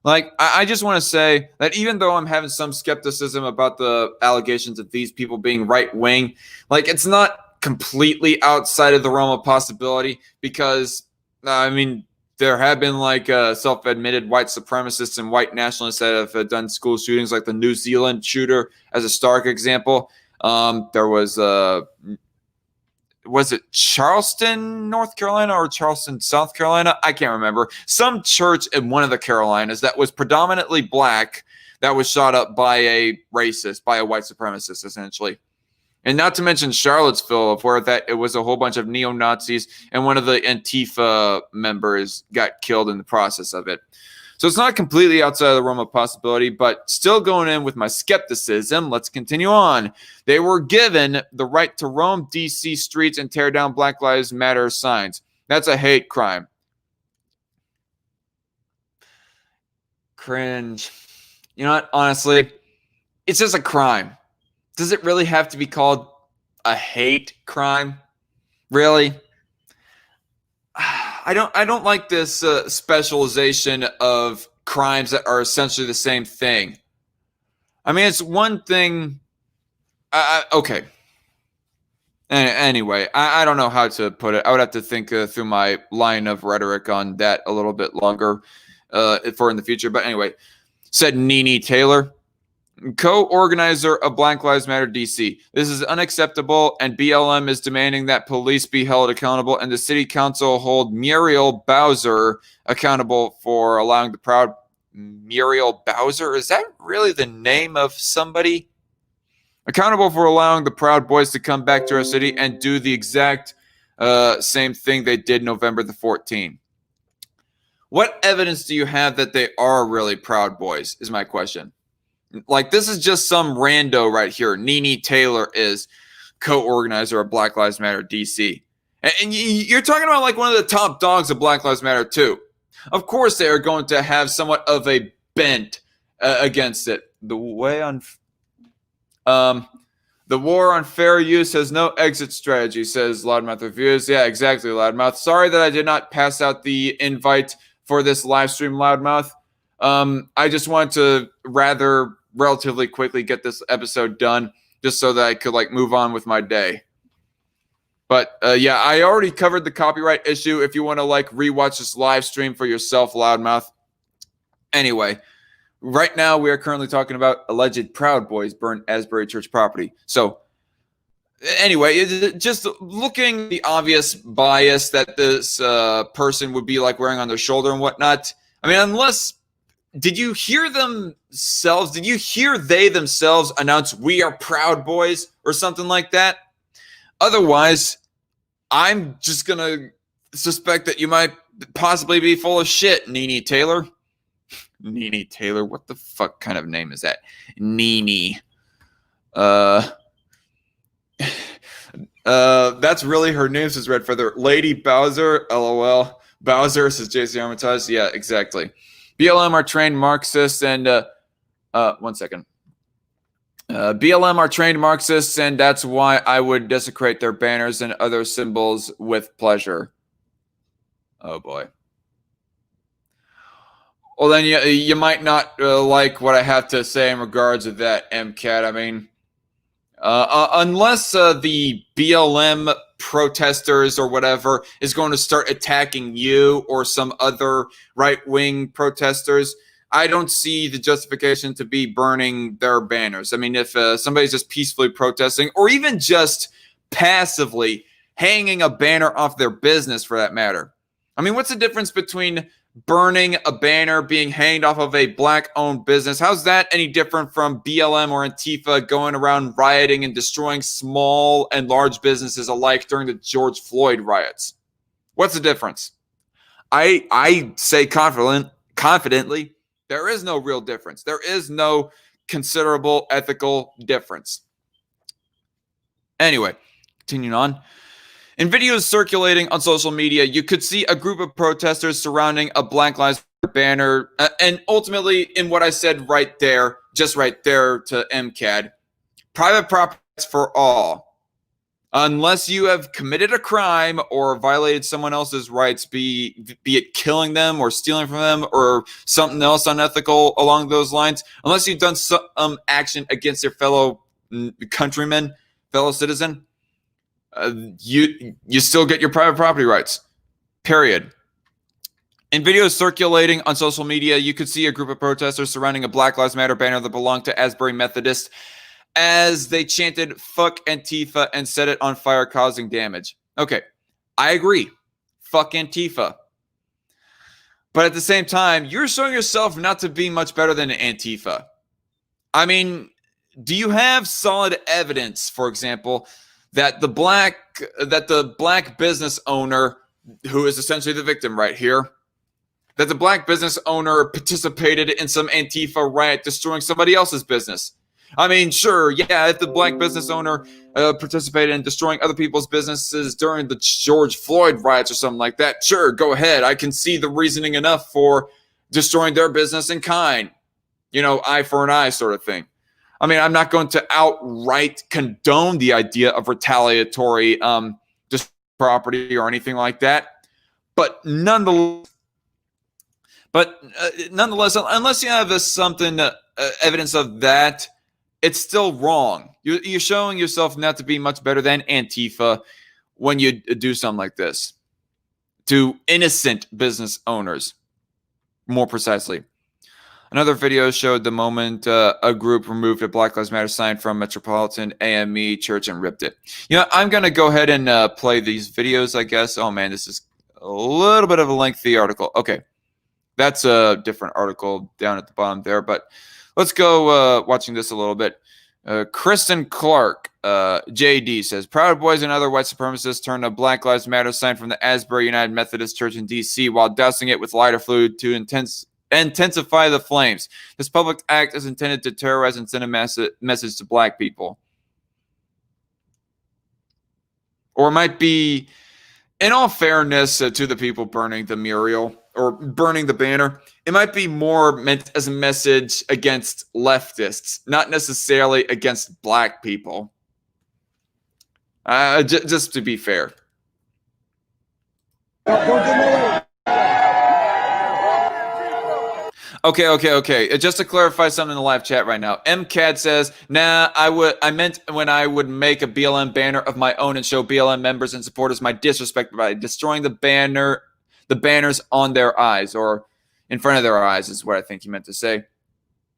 Like, I just want to say that even though I'm having some skepticism about the allegations of these people being right-wing, like, it's not completely outside of the realm of possibility because, there have been self-admitted white supremacists and white nationalists that have done school shootings, like the New Zealand shooter as a stark example. There was it Charleston, North Carolina, or Charleston, South Carolina? I can't remember. Some church in one of the Carolinas that was predominantly black that was shot up by a racist, by a white supremacist, essentially. And not to mention Charlottesville, where it was a whole bunch of neo-Nazis, and one of the Antifa members got killed in the process of it. So it's not completely outside of the realm of possibility, but still going in with my skepticism. Let's continue on. They were given the right to roam D.C. streets and tear down Black Lives Matter signs. That's a hate crime. Cringe. You know what? Honestly, it's just a crime. Does it really have to be called a hate crime? Really? I don't like this specialization of crimes that are essentially the same thing. I mean, it's one thing. Okay. Anyway, I don't know how to put it. I would have to think through my line of rhetoric on that a little bit longer for in the future. But anyway, said Nene Taylor, co-organizer of Black Lives Matter DC. This is unacceptable, and BLM is demanding that police be held accountable and the city council hold Muriel Bowser accountable for allowing the proud... Muriel Bowser? Is that really the name of somebody? Accountable for allowing the Proud Boys to come back to our city and do the exact same thing they did November the 14th. What evidence do you have that they are really Proud Boys, is my question. Like, this is just some rando right here. Nene Taylor is co-organizer of Black Lives Matter DC. And you're talking about like one of the top dogs of Black Lives Matter too. Of course they are going to have somewhat of a bent against it. The war on fair use has no exit strategy, says Loudmouth Reviews. Yeah, exactly, Loudmouth. Sorry that I did not pass out the invite for this live stream, Loudmouth. I just wanted to relatively quickly get this episode done just so that I could move on with my day. But yeah, I already covered the copyright issue if you want to rewatch this live stream for yourself, Loudmouth. Anyway, right now we are currently talking about alleged Proud Boys burn Asbury Church property. So anyway, just looking at the obvious bias that this person would be wearing on their shoulder and whatnot. I mean, unless... Did you hear themselves? Did you hear they themselves announce "We are Proud Boys" or something like that? Otherwise, I'm just gonna suspect that you might possibly be full of shit, Nene Taylor. Nene Taylor, what the fuck kind of name is that? Nene. That's really her name, says Red Feather. Lady Bowser, LOL. Bowser, says JC Armitage. Yeah, exactly. BLM are trained Marxists and one second. BLM are trained Marxists, and that's why I would desecrate their banners and other symbols with pleasure. Oh boy. Well, then you might not like what I have to say in regards to that, MCAT. I mean, unless the BLM protesters or whatever is going to start attacking you or some other right-wing protesters, I don't see the justification to be burning their banners. I mean, if somebody's just peacefully protesting or even just passively hanging a banner off their business for that matter. I mean, what's the difference between burning a banner being hanged off of a black-owned business? How's that any different from BLM or Antifa going around rioting and destroying small and large businesses alike during the George Floyd riots? What's the difference? I say confidently, there is no real difference. There is no considerable ethical difference. Anyway, continuing on. In videos circulating on social media, you could see a group of protesters surrounding a Black Lives Matter banner. And ultimately, in what I said right there, just right there to MCAD, private property for all. Unless you have committed a crime or violated someone else's rights, be it killing them or stealing from them or something else unethical along those lines, unless you've done some action against your fellow countryman, fellow citizen, you still get your private property rights. Period. In videos circulating on social media, you could see a group of protesters surrounding a Black Lives Matter banner that belonged to Asbury Methodist as they chanted "fuck Antifa" and set it on fire, causing damage. Okay, I agree. Fuck Antifa. But at the same time, you're showing yourself not to be much better than Antifa. I mean, do you have solid evidence, for example, that the black business owner, who is essentially the victim right here, that the black business owner participated in some Antifa riot destroying somebody else's business? I mean, sure, yeah, if the black business owner participated in destroying other people's businesses during the George Floyd riots or something like that, sure, go ahead. I can see the reasoning enough for destroying their business in kind. You know, eye for an eye sort of thing. I mean, I'm not going to outright condone the idea of retaliatory property or anything like that. But nonetheless, unless you have something, evidence of that, it's still wrong. You're showing yourself not to be much better than Antifa when you do something like this to innocent business owners, more precisely. Another video showed the moment a group removed a Black Lives Matter sign from Metropolitan AME Church and ripped it. You know, I'm going to go ahead and play these videos, I guess. Oh, man, this is a little bit of a lengthy article. Okay, that's a different article down at the bottom there, but let's go watching this a little bit. Kristen Clark, JD, says, Proud Boys and other white supremacists turned a Black Lives Matter sign from the Asbury United Methodist Church in D.C. while dousing it with lighter fluid to intensify the flames. This public act is intended to terrorize and send a message to black people. Or it might be, in all fairness to the people burning the mural or burning the banner, it might be more meant as a message against leftists, not necessarily against black people. Just to be fair. Okay. Just to clarify something in the live chat right now. MCAD says, nah, I meant when I would make a BLM banner of my own and show BLM members and supporters my disrespect by destroying the banners on their eyes, or in front of their eyes is what I think he meant to say.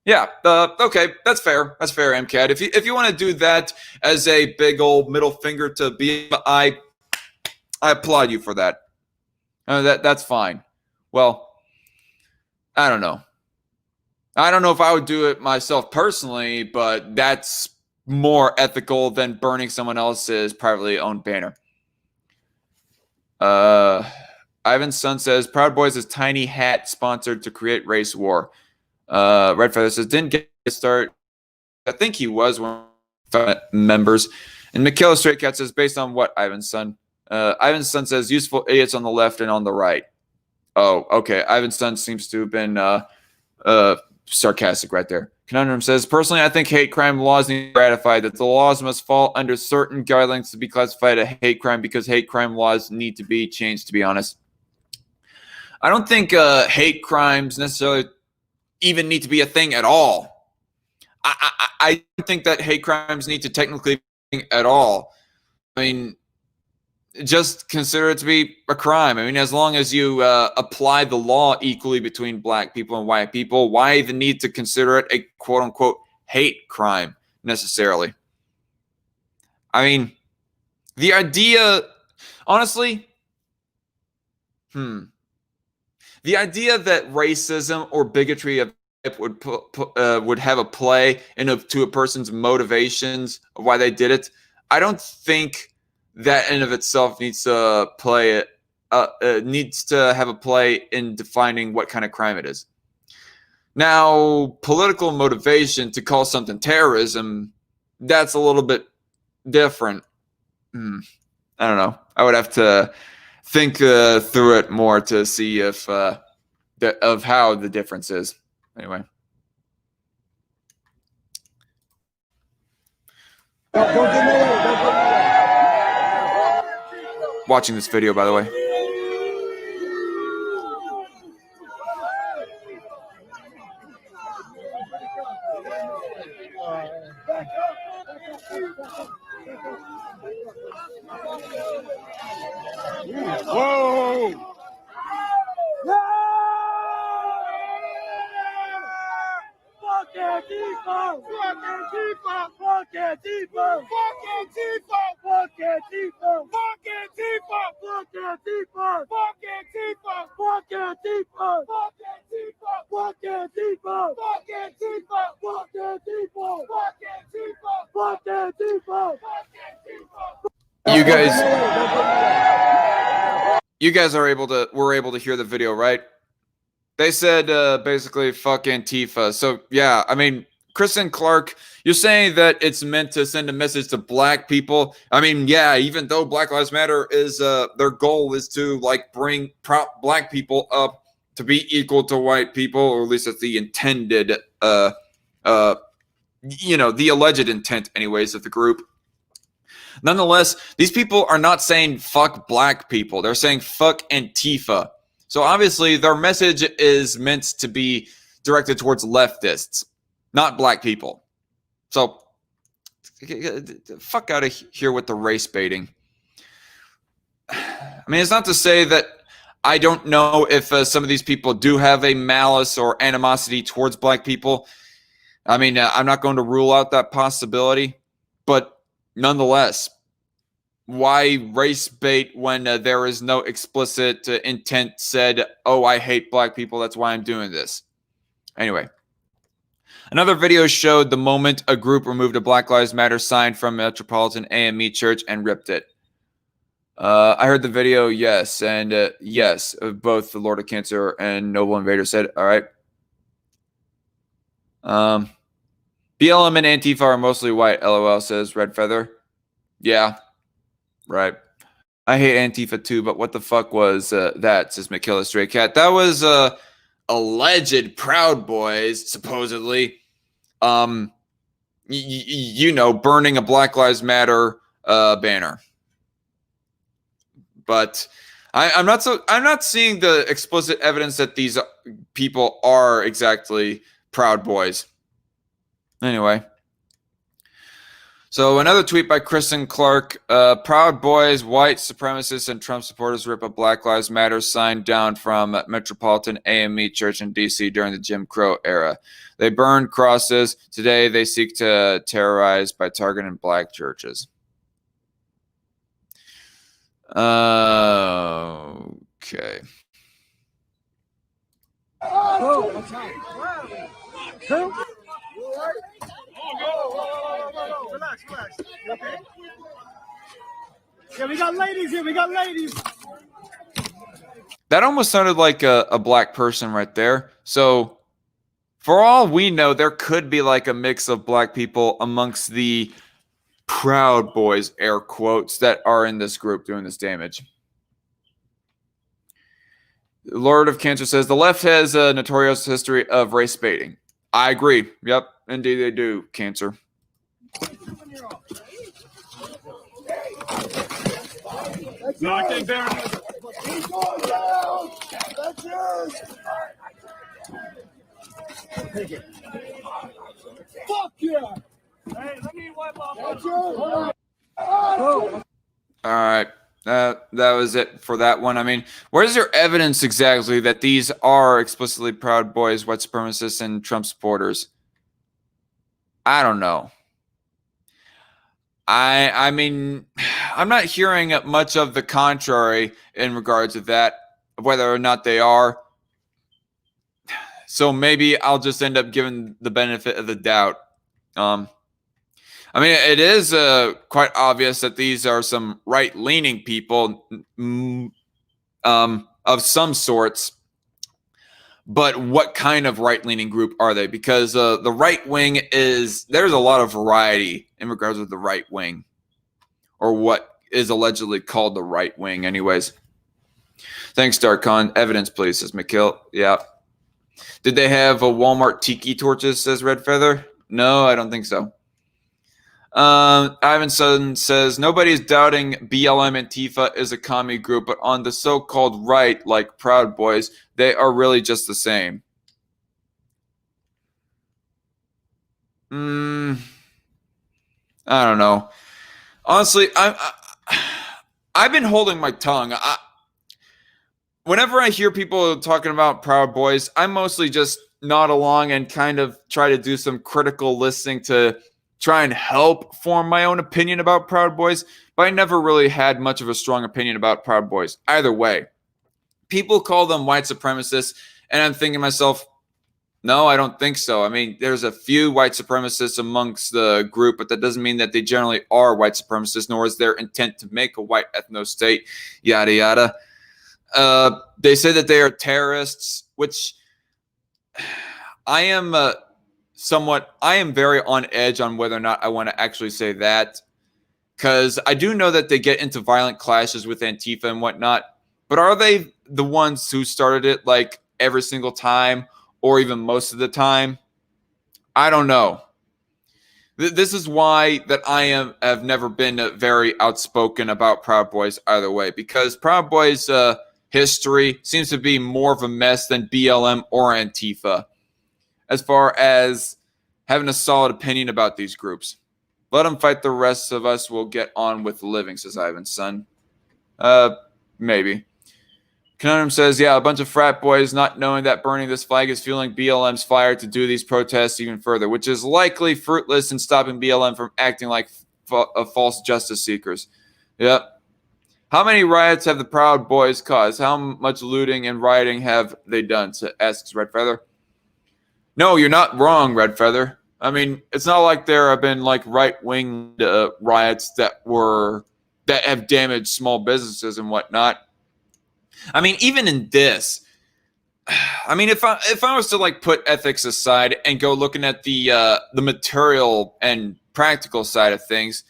Yeah, okay, that's fair. That's fair, MCAD. If you want to do that as a big old middle finger to BLM, I applaud you for that. That's fine. Well, I don't know. I don't know if I would do it myself personally, but that's more ethical than burning someone else's privately owned banner. Ivan's son says, Proud Boys is tiny hat sponsored to create race war. Red Feather says, didn't get a start. I think he was one of the members. And Michaela Straight Cat says, based on what, Ivan's son? Ivan's son says, useful idiots on the left and on the right. Oh, okay. Ivan's son seems to have been sarcastic right there. Conundrum says, personally, I think hate crime laws need to be ratified, that the laws must fall under certain guidelines to be classified a hate crime because hate crime laws need to be changed, to be honest. I don't think hate crimes necessarily even need to be a thing at all. I don't think that hate crimes need to technically be a thing at all. I mean, just consider it to be a crime. I mean, as long as you apply the law equally between black people and white people, why the need to consider it a quote-unquote hate crime necessarily? I mean, the idea, honestly, the idea that racism or bigotry of would have a play to a person's motivations of why they did it, I don't think that in of itself needs to play needs to have a play in defining what kind of crime it is. Now, political motivation to call something terrorism, that's a little bit different. I don't know. I would have to think through it more to see if of how the difference is. Anyway. Watching this video, by the way. Whoa! Fuck Antifa! Fuck Antifa! Fuck Antifa! Fuck Antifa! Fuck Antifa! Fuck Antifa! Fuck Antifa! Fuck Antifa! Fuck Antifa! Fuck Antifa! Fuck Antifa! Fuck Antifa! Fuck Antifa! Fuck Antifa! Fuck Antifa! Fuck Antifa! You guys were able to hear the video, right? They said basically fuck Antifa. So yeah, I mean, Kristen Clark, you're saying that it's meant to send a message to black people. I mean, yeah, even though Black Lives Matter is their goal is to like bring prop black people up to be equal to white people, or at least that's the intended you know, the alleged intent anyways of the group. Nonetheless, these people are not saying fuck black people. They're saying fuck Antifa. So obviously their message is meant to be directed towards leftists, not black people. So fuck out of here with the race baiting. I mean, it's not to say that I don't know if some of these people do have a malice or animosity towards black people. I mean, I'm not going to rule out that possibility, but nonetheless, why race bait when there is no explicit intent said, oh, I hate black people, that's why I'm doing this. Anyway, another video showed the moment a group removed a Black Lives Matter sign from Metropolitan AME Church and ripped it. I heard the video, yes, and yes, both the Lord of Cancer and Noble Invader said, all right. BLM and Antifa are mostly white, LOL, says Red Feather. Yeah. Right. I hate Antifa too, but what the fuck was that, says McKilla Stray Cat. That was alleged Proud Boys, supposedly. You know, burning a Black Lives Matter banner. But I'm not seeing the explicit evidence that these people are exactly Proud Boys. Anyway. So another tweet by Kristen Clark. Proud Boys, white supremacists, and Trump supporters rip a Black Lives Matter sign down from Metropolitan AME Church in D.C. during the Jim Crow era. They burned crosses. Today they seek to terrorize by targeting black churches. Okay. Relax. Okay. Yeah, we got ladies here. We got ladies. That almost sounded like a black person right there. So, for all we know, there could be like a mix of black people amongst the Proud Boys, air quotes, that are in this group doing this damage. Lord of Cancer says, the left has a notorious history of race baiting. I agree. Yep, indeed they do, Cancer. No, I think they're... Fuck yeah! Hey, let me wipe off. All right. That was it for that one. I mean, where's your evidence exactly that these are explicitly Proud Boys, white supremacists, and Trump supporters? I don't know. I mean, I'm not hearing much of the contrary in regards to that, whether or not they are. So maybe I'll just end up giving the benefit of the doubt. I mean, it is quite obvious that these are some right-leaning people of some sorts. But what kind of right-leaning group are they? Because the right wing there's a lot of variety in regards to the right wing, or what is allegedly called the right wing anyways. Thanks, DarkCon. Evidence, please, says McKill. Yeah. Did they have a Walmart tiki torches, says Red Feather? No, I don't think so. Ivanson says, nobody's doubting BLM Antifa is a commie group, but on the so-called right, like Proud Boys, they are really just the same. I don't know. Honestly, I've been holding my tongue. Whenever I hear people talking about Proud Boys, I mostly just nod along and kind of try to do some critical listening to try and help form my own opinion about Proud Boys, but I never really had much of a strong opinion about Proud Boys. Either way, people call them white supremacists, and I'm thinking to myself, no, I don't think so. I mean, there's a few white supremacists amongst the group, but that doesn't mean that they generally are white supremacists, nor is their intent to make a white ethno-state, yada, yada. They say that they are terrorists, which I am very on edge on whether or not I want to actually say that, because I do know that they get into violent clashes with Antifa and whatnot, but are they the ones who started it like every single time or even most of the time? I don't know. This is why that I have never been very outspoken about Proud Boys either way, because Proud Boys history seems to be more of a mess than BLM or Antifa as far as having a solid opinion about these groups. Let them fight. The rest of us will get on with living, says Ivan's son. Maybe. Conundrum says, yeah, a bunch of frat boys not knowing that burning this flag is fueling BLM's fire to do these protests even further, which is likely fruitless in stopping BLM from acting like false justice seekers. Yep. How many riots have the Proud Boys caused? How much looting and rioting have they done? Asks Red Feather. No, you're not wrong, Red Feather. I mean, it's not like there have been like right-wing riots that have damaged small businesses and whatnot. I mean, even in this, I mean, if I was to like put ethics aside and go looking at the material and practical side of things,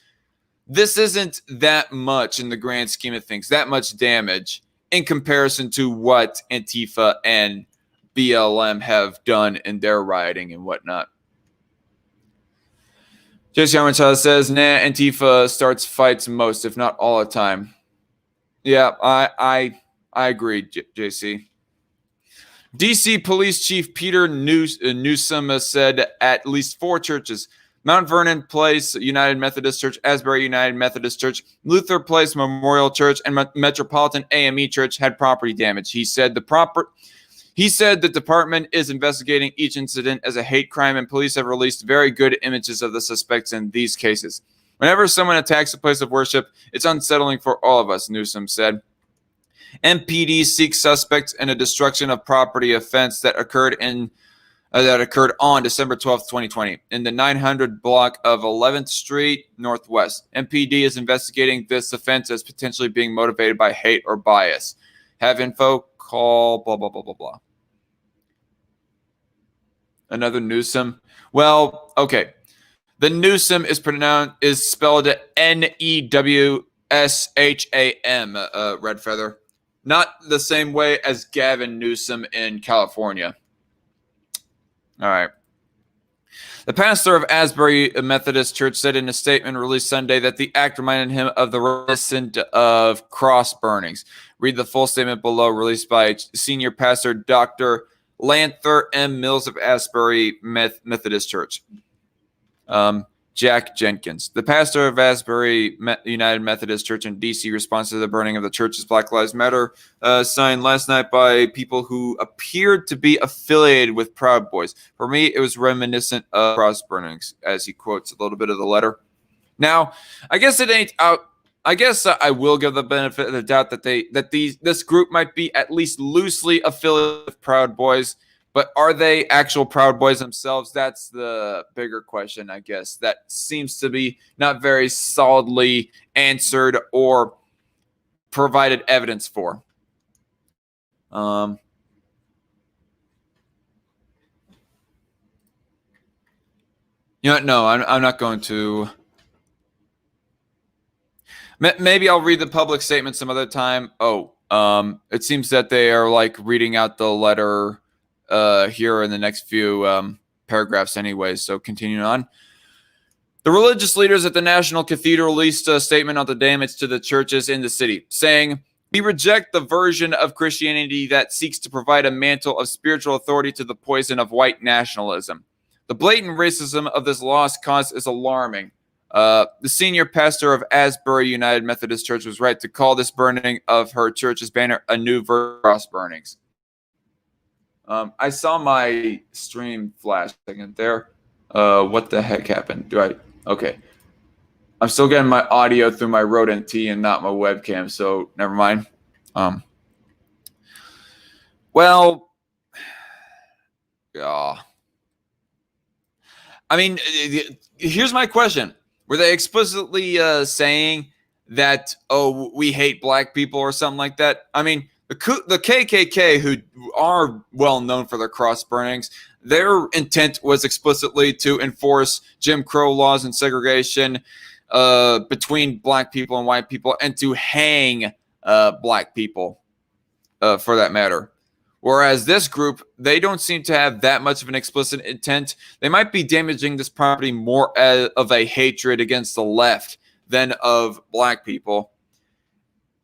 this isn't that much in the grand scheme of things, that much damage in comparison to what Antifa and BLM have done in their rioting and whatnot. J.C. Armachado says, nah, Antifa starts fights most, if not all the time. Yeah, I agree, JC. DC Police Chief Peter Newsom said at least 4 churches, Mount Vernon Place United Methodist Church, Asbury United Methodist Church, Luther Place Memorial Church, and Metropolitan AME Church had property damage. He said the department is investigating each incident as a hate crime, and police have released very good images of the suspects in these cases. Whenever someone attacks a place of worship, it's unsettling for all of us, Newsom said. MPD seeks suspects in a destruction of property offense that occurred on December 12, 2020, in the 900 block of 11th Street Northwest. MPD is investigating this offense as potentially being motivated by hate or bias. Have info, call, blah, blah, blah, blah, blah. Another Newsom. Well, okay. The Newsom is spelled N-E-W-S-H-A-M, Red Feather. Not the same way as Gavin Newsom in California. All right. The pastor of Asbury Methodist Church said in a statement released Sunday that the act reminded him of the reminiscent of cross burnings. Read the full statement below, released by Senior Pastor Dr. Lanther M. Mills of Asbury Methodist Church. Jack Jenkins, the pastor of Asbury United Methodist Church in D.C., responds to the burning of the church's Black Lives Matter sign last night by people who appeared to be affiliated with Proud Boys. For me, it was reminiscent of cross burnings, as he quotes a little bit of the letter. Now, I guess it ain't out. I guess I will give the benefit of the doubt that this group might be at least loosely affiliated with Proud Boys. But are they actual Proud Boys themselves? That's the bigger question, I guess. That seems to be not very solidly answered or provided evidence for. You know what? No, I'm not going to. Maybe I'll read the public statement some other time. It seems that they are like reading out the letter here in the next few paragraphs anyways, so continuing on. The religious leaders at the National Cathedral released a statement on the damage to the churches in the city, saying, "We reject the version of Christianity that seeks to provide a mantle of spiritual authority to the poison of white nationalism. The blatant racism of this lost cause is alarming. The senior pastor of Asbury United Methodist Church was right to call this burning of her church's banner a new version of cross burnings. I saw my stream flash a second there. What the heck happened? Okay. I'm still getting my audio through my Rode NT and not my webcam, so never mind. Well, yeah. I mean, here's my question. Were they explicitly saying that, oh, we hate black people or something like that? I mean, the KKK, who are well known for their cross burnings, their intent was explicitly to enforce Jim Crow laws and segregation between black people and white people, and to hang black people, for that matter. Whereas this group, they don't seem to have that much of an explicit intent. They might be damaging this property more of a hatred against the left than of black people.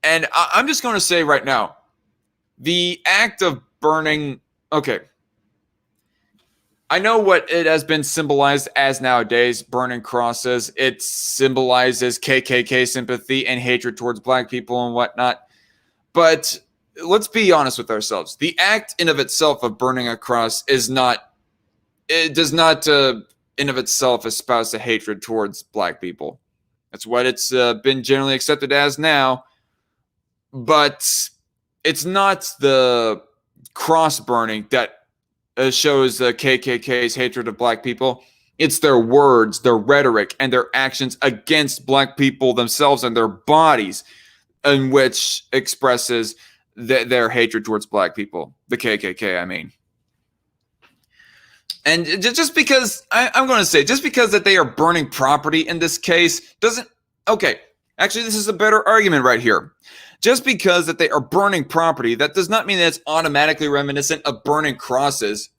And I'm just going to say right now, the act of burning, okay, I know what it has been symbolized as nowadays, burning crosses. It symbolizes KKK sympathy and hatred towards black people and whatnot. But let's be honest with ourselves. The act in of itself of burning a cross does not in of itself espouse a hatred towards black people. That's what it's been generally accepted as now. But it's not the cross burning that shows the KKK's hatred of black people. It's their words, their rhetoric, and their actions against black people themselves and their bodies, in which expresses their hatred towards black people. The KKK, I mean. And just because, I'm going to say, just because that they are burning property in this case doesn't, okay, actually this is a better argument right here. Just because that they are burning property, that does not mean that it's automatically reminiscent of burning crosses.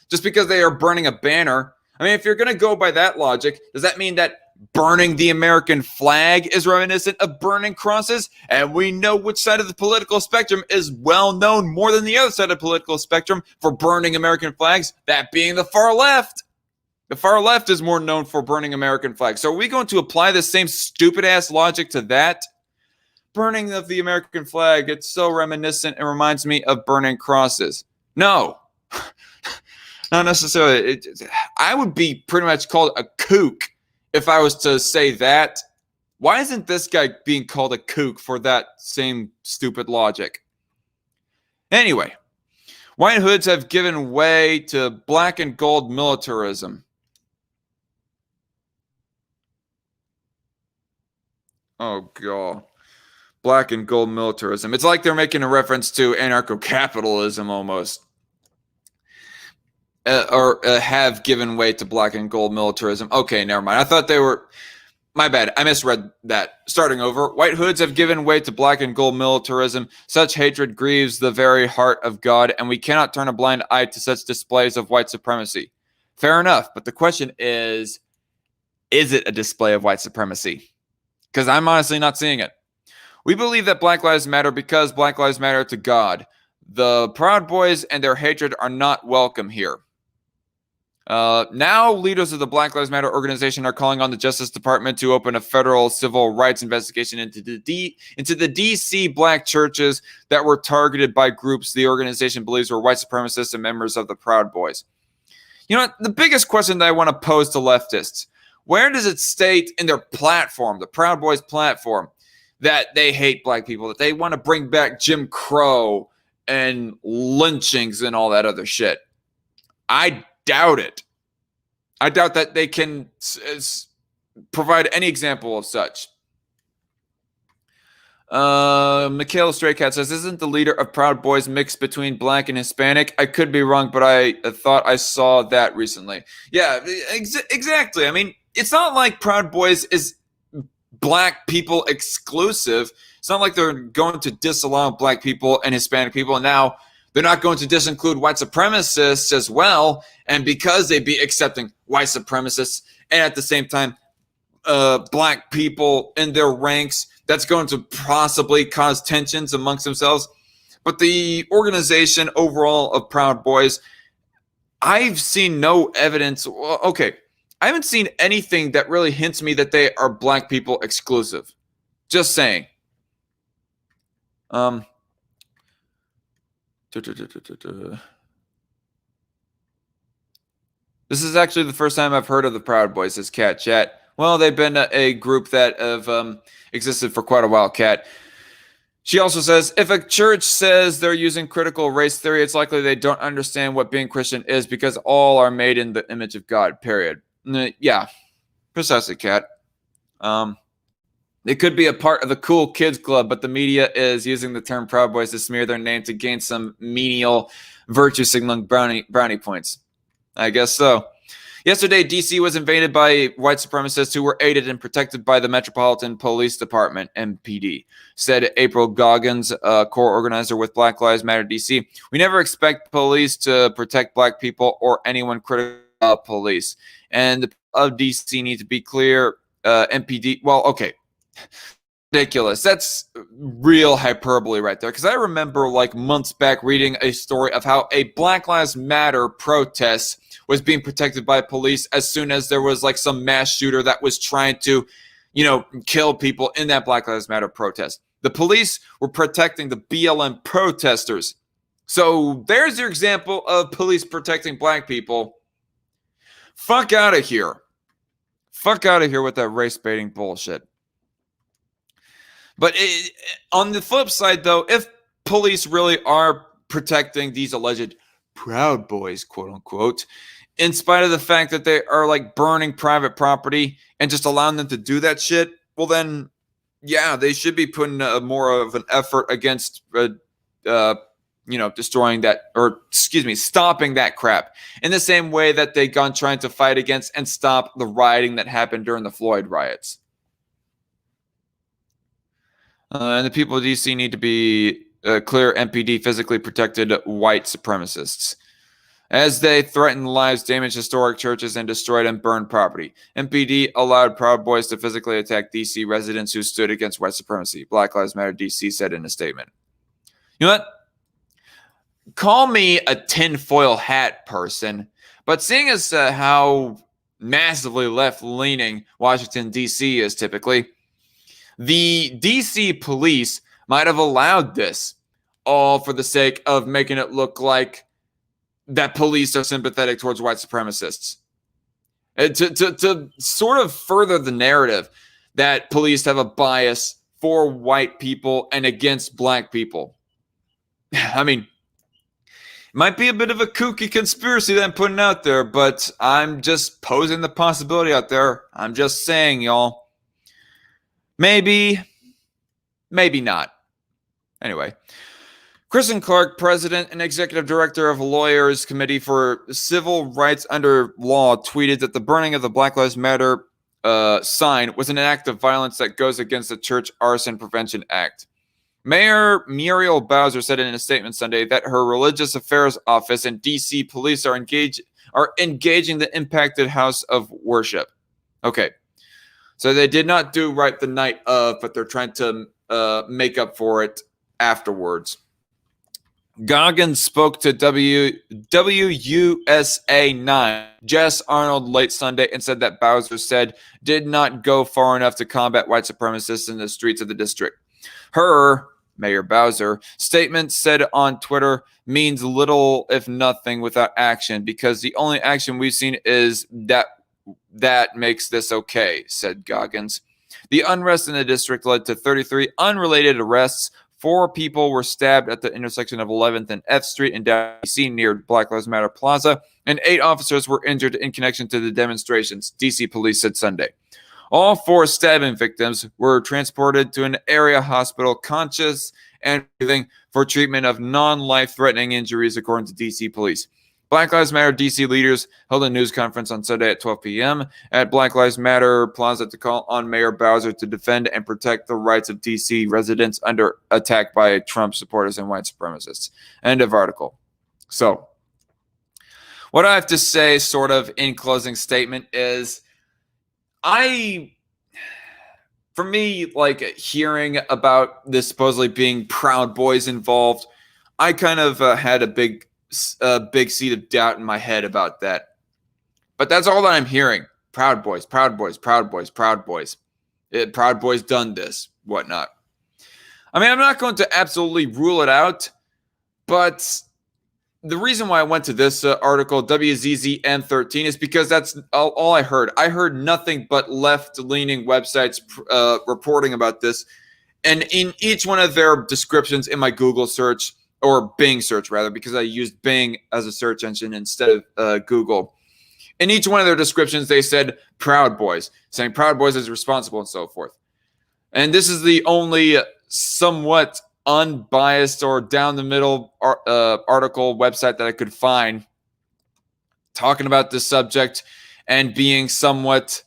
Just because they are burning a banner. I mean, if you're going to go by that logic, does that mean that burning the American flag is reminiscent of burning crosses? And we know which side of the political spectrum is well known more than the other side of the political spectrum for burning American flags, that being the far left. The far left is more known for burning American flags. So are we going to apply the same stupid-ass logic to that? Burning of the American flag, it's so reminiscent, it reminds me of burning crosses. No. Not necessarily. I would be pretty much called a kook if I was to say that. Why isn't this guy being called a kook for that same stupid logic? Anyway, white hoods have given way to black and gold militarism. Oh, God. Black and gold militarism. It's like they're making a reference to anarcho-capitalism almost. Or have given way to black and gold militarism. Okay, never mind. I thought they were... My bad. I misread that. Starting over. White hoods have given way to black and gold militarism. Such hatred grieves the very heart of God, and we cannot turn a blind eye to such displays of white supremacy. Fair enough, but the question is it a display of white supremacy? Because I'm honestly not seeing it. We believe that Black Lives Matter because Black Lives Matter to God. The Proud Boys and their hatred are not welcome here. Now, leaders of the Black Lives Matter organization are calling on the Justice Department to open a federal civil rights investigation into the DC black churches that were targeted by groups the organization believes were white supremacists and members of the Proud Boys. You know, the biggest question that I want to pose to leftists, where does it state in their platform, the Proud Boys platform, that they hate black people, that they want to bring back Jim Crow and lynchings and all that other shit? I doubt it. I doubt that they can provide any example of such. Michaela Straycat says, isn't the leader of Proud Boys mixed between black and Hispanic? I could be wrong, but I thought I saw that recently. Yeah, exactly. I mean, it's not like Proud Boys is black people exclusive. It's not like they're going to disallow black people and Hispanic people, and now they're not going to disinclude white supremacists as well. And because they'd be accepting white supremacists and at the same time black people in their ranks, that's going to possibly cause tensions amongst themselves. But the organization overall of Proud Boys, I've seen no evidence. Okay, I haven't seen anything that really hints me that they are black people exclusive. Just saying. This is actually the first time I've heard of the Proud Boys, says Cat Chat. Well, they've been a group that have existed for quite a while, Cat. She also says, if a church says they're using critical race theory, it's likely they don't understand what being Christian is because all are made in the image of God, period. Yeah, precisely, Cat. It could be a part of the cool kids club, but the media is using the term Proud Boys to smear their name to gain some menial virtue signaling brownie points. I guess so. Yesterday, D.C. was invaded by white supremacists who were aided and protected by the Metropolitan Police Department, MPD, said April Goggins, core organizer with Black Lives Matter D.C. We never expect police to protect black people or anyone critical of police. And the people of D.C. need to be clear. MPD, well, okay. Ridiculous. That's real hyperbole right there. Because I remember like months back reading a story of how a Black Lives Matter protest was being protected by police as soon as there was like some mass shooter that was trying to, kill people in that Black Lives Matter protest. The police were protecting the BLM protesters. So there's your example of police protecting black people. Fuck out of here. Fuck out of here with that race baiting bullshit. But on the flip side, though, if police really are protecting these alleged Proud Boys, quote unquote, in spite of the fact that they are like burning private property and just allowing them to do that shit, well then, yeah, they should be putting more of an effort against, destroying that, or stopping that crap. In the same way that they gone trying to fight against and stop the rioting that happened during the Floyd riots. And the people of DC need to be clear MPD physically protected white supremacists as they threatened lives, damaged historic churches, and destroyed and burned property. MPD allowed Proud Boys to physically attack DC residents who stood against white supremacy. Black Lives Matter DC said in a statement. You know what? Call me a tinfoil hat person, but seeing as how massively left-leaning Washington DC is typically, the DC police might have allowed this all for the sake of making it look like that police are sympathetic towards white supremacists. To sort of further the narrative that police have a bias for white people and against black people. I mean, it might be a bit of a kooky conspiracy that I'm putting out there, but I'm just posing the possibility out there. I'm just saying, y'all. Maybe, maybe not. Anyway, Kristen Clark, president and executive director of Lawyers Committee for Civil Rights Under Law, tweeted that the burning of the Black Lives Matter sign was an act of violence that goes against the Church Arson Prevention Act. Mayor Muriel Bowser said in a statement Sunday that her religious affairs office and D.C. police are engaging the impacted house of worship. Okay. So they did not do right the night of, but they're trying to make up for it afterwards. Goggins spoke to WUSA 9, Jess Arnold, late Sunday and said that Bowser said did not go far enough to combat white supremacists in the streets of the district. Her, Mayor Bowser, statement said on Twitter means little if nothing without action because the only action we've seen is that makes this okay, said Goggins. The unrest in the district led to 33 unrelated arrests. 4 people were stabbed at the intersection of 11th and F Street in D.C. near Black Lives Matter Plaza, and 8 officers were injured in connection to the demonstrations, D.C. police said Sunday. All 4 stabbing victims were transported to an area hospital conscious and breathing for treatment of non-life-threatening injuries, according to D.C. police. Black Lives Matter DC leaders held a news conference on Sunday at 12 p.m. at Black Lives Matter Plaza to call on Mayor Bowser to defend and protect the rights of DC residents under attack by Trump supporters and white supremacists. End of article. So, what I have to say, sort of in closing statement, is for me, like hearing about this supposedly being Proud Boys involved, I kind of had a big seed of doubt in my head about that. But that's all that I'm hearing. Proud Boys, Proud Boys, Proud Boys, Proud Boys. Proud Boys done this, whatnot. I mean, I'm not going to absolutely rule it out, but the reason why I went to this article, WZZN13, is because that's all I heard. I heard nothing but left-leaning websites reporting about this. And in each one of their descriptions in my Google search, or Bing search rather, because I used Bing as a search engine instead of Google. In each one of their descriptions, they said Proud Boys, saying Proud Boys is responsible and so forth. And this is the only somewhat unbiased or down the middle article website that I could find talking about this subject and being somewhat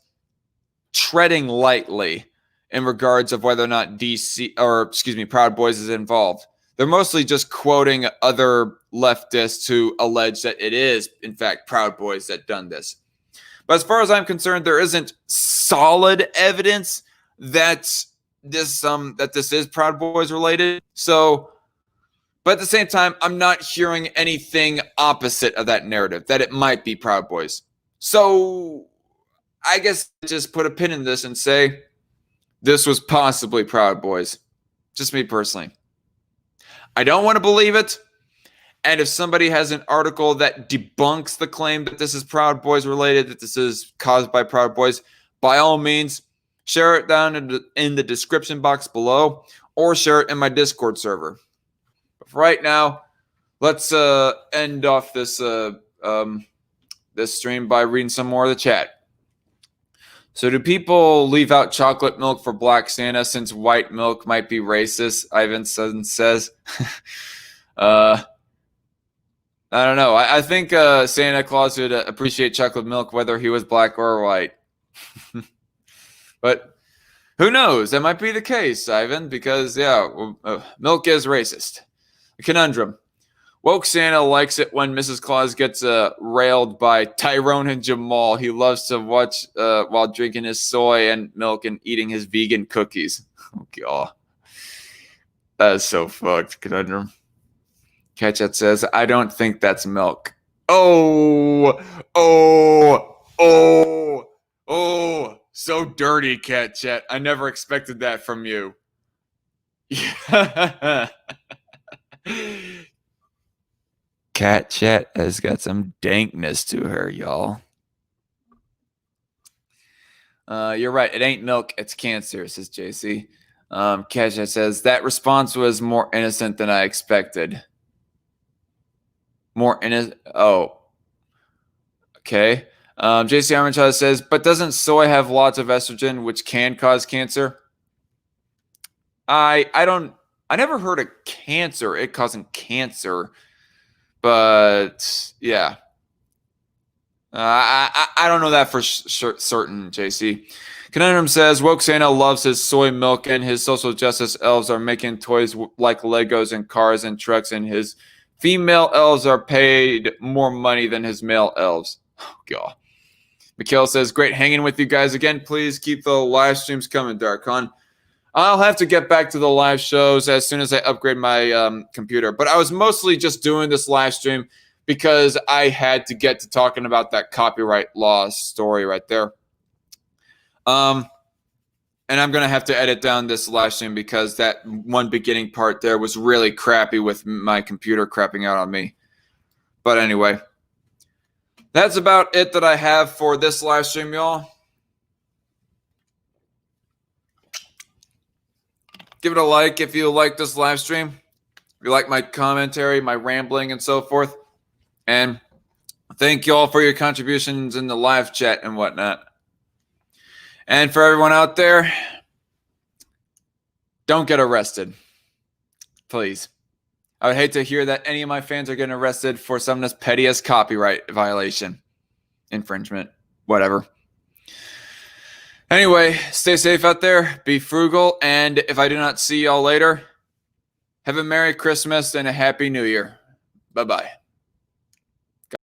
treading lightly in regards of whether or not Proud Boys is involved. They're mostly just quoting other leftists who allege that it is, in fact, Proud Boys that done this. But as far as I'm concerned, there isn't solid evidence that this is Proud Boys related. So, but at the same time, I'm not hearing anything opposite of that narrative, that it might be Proud Boys. So, I guess just put a pin in this and say this was possibly Proud Boys. Just me personally. I don't want to believe it. And if somebody has an article that debunks the claim that this is Proud Boys related, that this is caused by Proud Boys, by all means, share it down in the description box below or share it in my Discord server. But for right now, let's end off this this stream by reading some more of the chat. So do people leave out chocolate milk for Black Santa since white milk might be racist? Ivanson says. I don't know. I think Santa Claus would appreciate chocolate milk whether he was black or white. But who knows? That might be the case, Ivan, because, milk is racist. A conundrum. Woke Santa likes it when Mrs. Claus gets railed by Tyrone and Jamal. He loves to watch while drinking his soy and milk and eating his vegan cookies. Oh, God. That is so fucked, conundrum. Ketchup says, I don't think that's milk. Oh, so dirty, Ketchup. I never expected that from you. Cat Chat has got some dankness to her, y'all. You're right. It ain't milk. It's cancer, says JC. Cat Chat says, that response was more innocent than I expected. More innocent. Oh. Okay. JC Armanchild says, but doesn't soy have lots of estrogen, which can cause cancer? I never heard of cancer, it causing cancer. But yeah, I don't know that for certain, JC. Conundrum says, Woke Santa loves his soy milk and his social justice elves are making toys like Legos and cars and trucks, and his female elves are paid more money than his male elves. Oh, God. Mikhail says, great hanging with you guys again. Please keep the live streams coming, DarkCon. I'll have to get back to the live shows as soon as I upgrade my computer. But I was mostly just doing this live stream because I had to get to talking about that copyright law story right there. And I'm going to have to edit down this live stream because that one beginning part there was really crappy with my computer crapping out on me. But anyway, that's about it that I have for this live stream, y'all. Give it a like if you like this live stream. If you like my commentary, my rambling, and so forth. And thank you all for your contributions in the live chat and whatnot. And for everyone out there, don't get arrested. Please. I would hate to hear that any of my fans are getting arrested for something as petty as copyright violation, infringement, whatever. Anyway, stay safe out there, be frugal, and if I do not see y'all later, have a Merry Christmas and a Happy New Year. Bye-bye.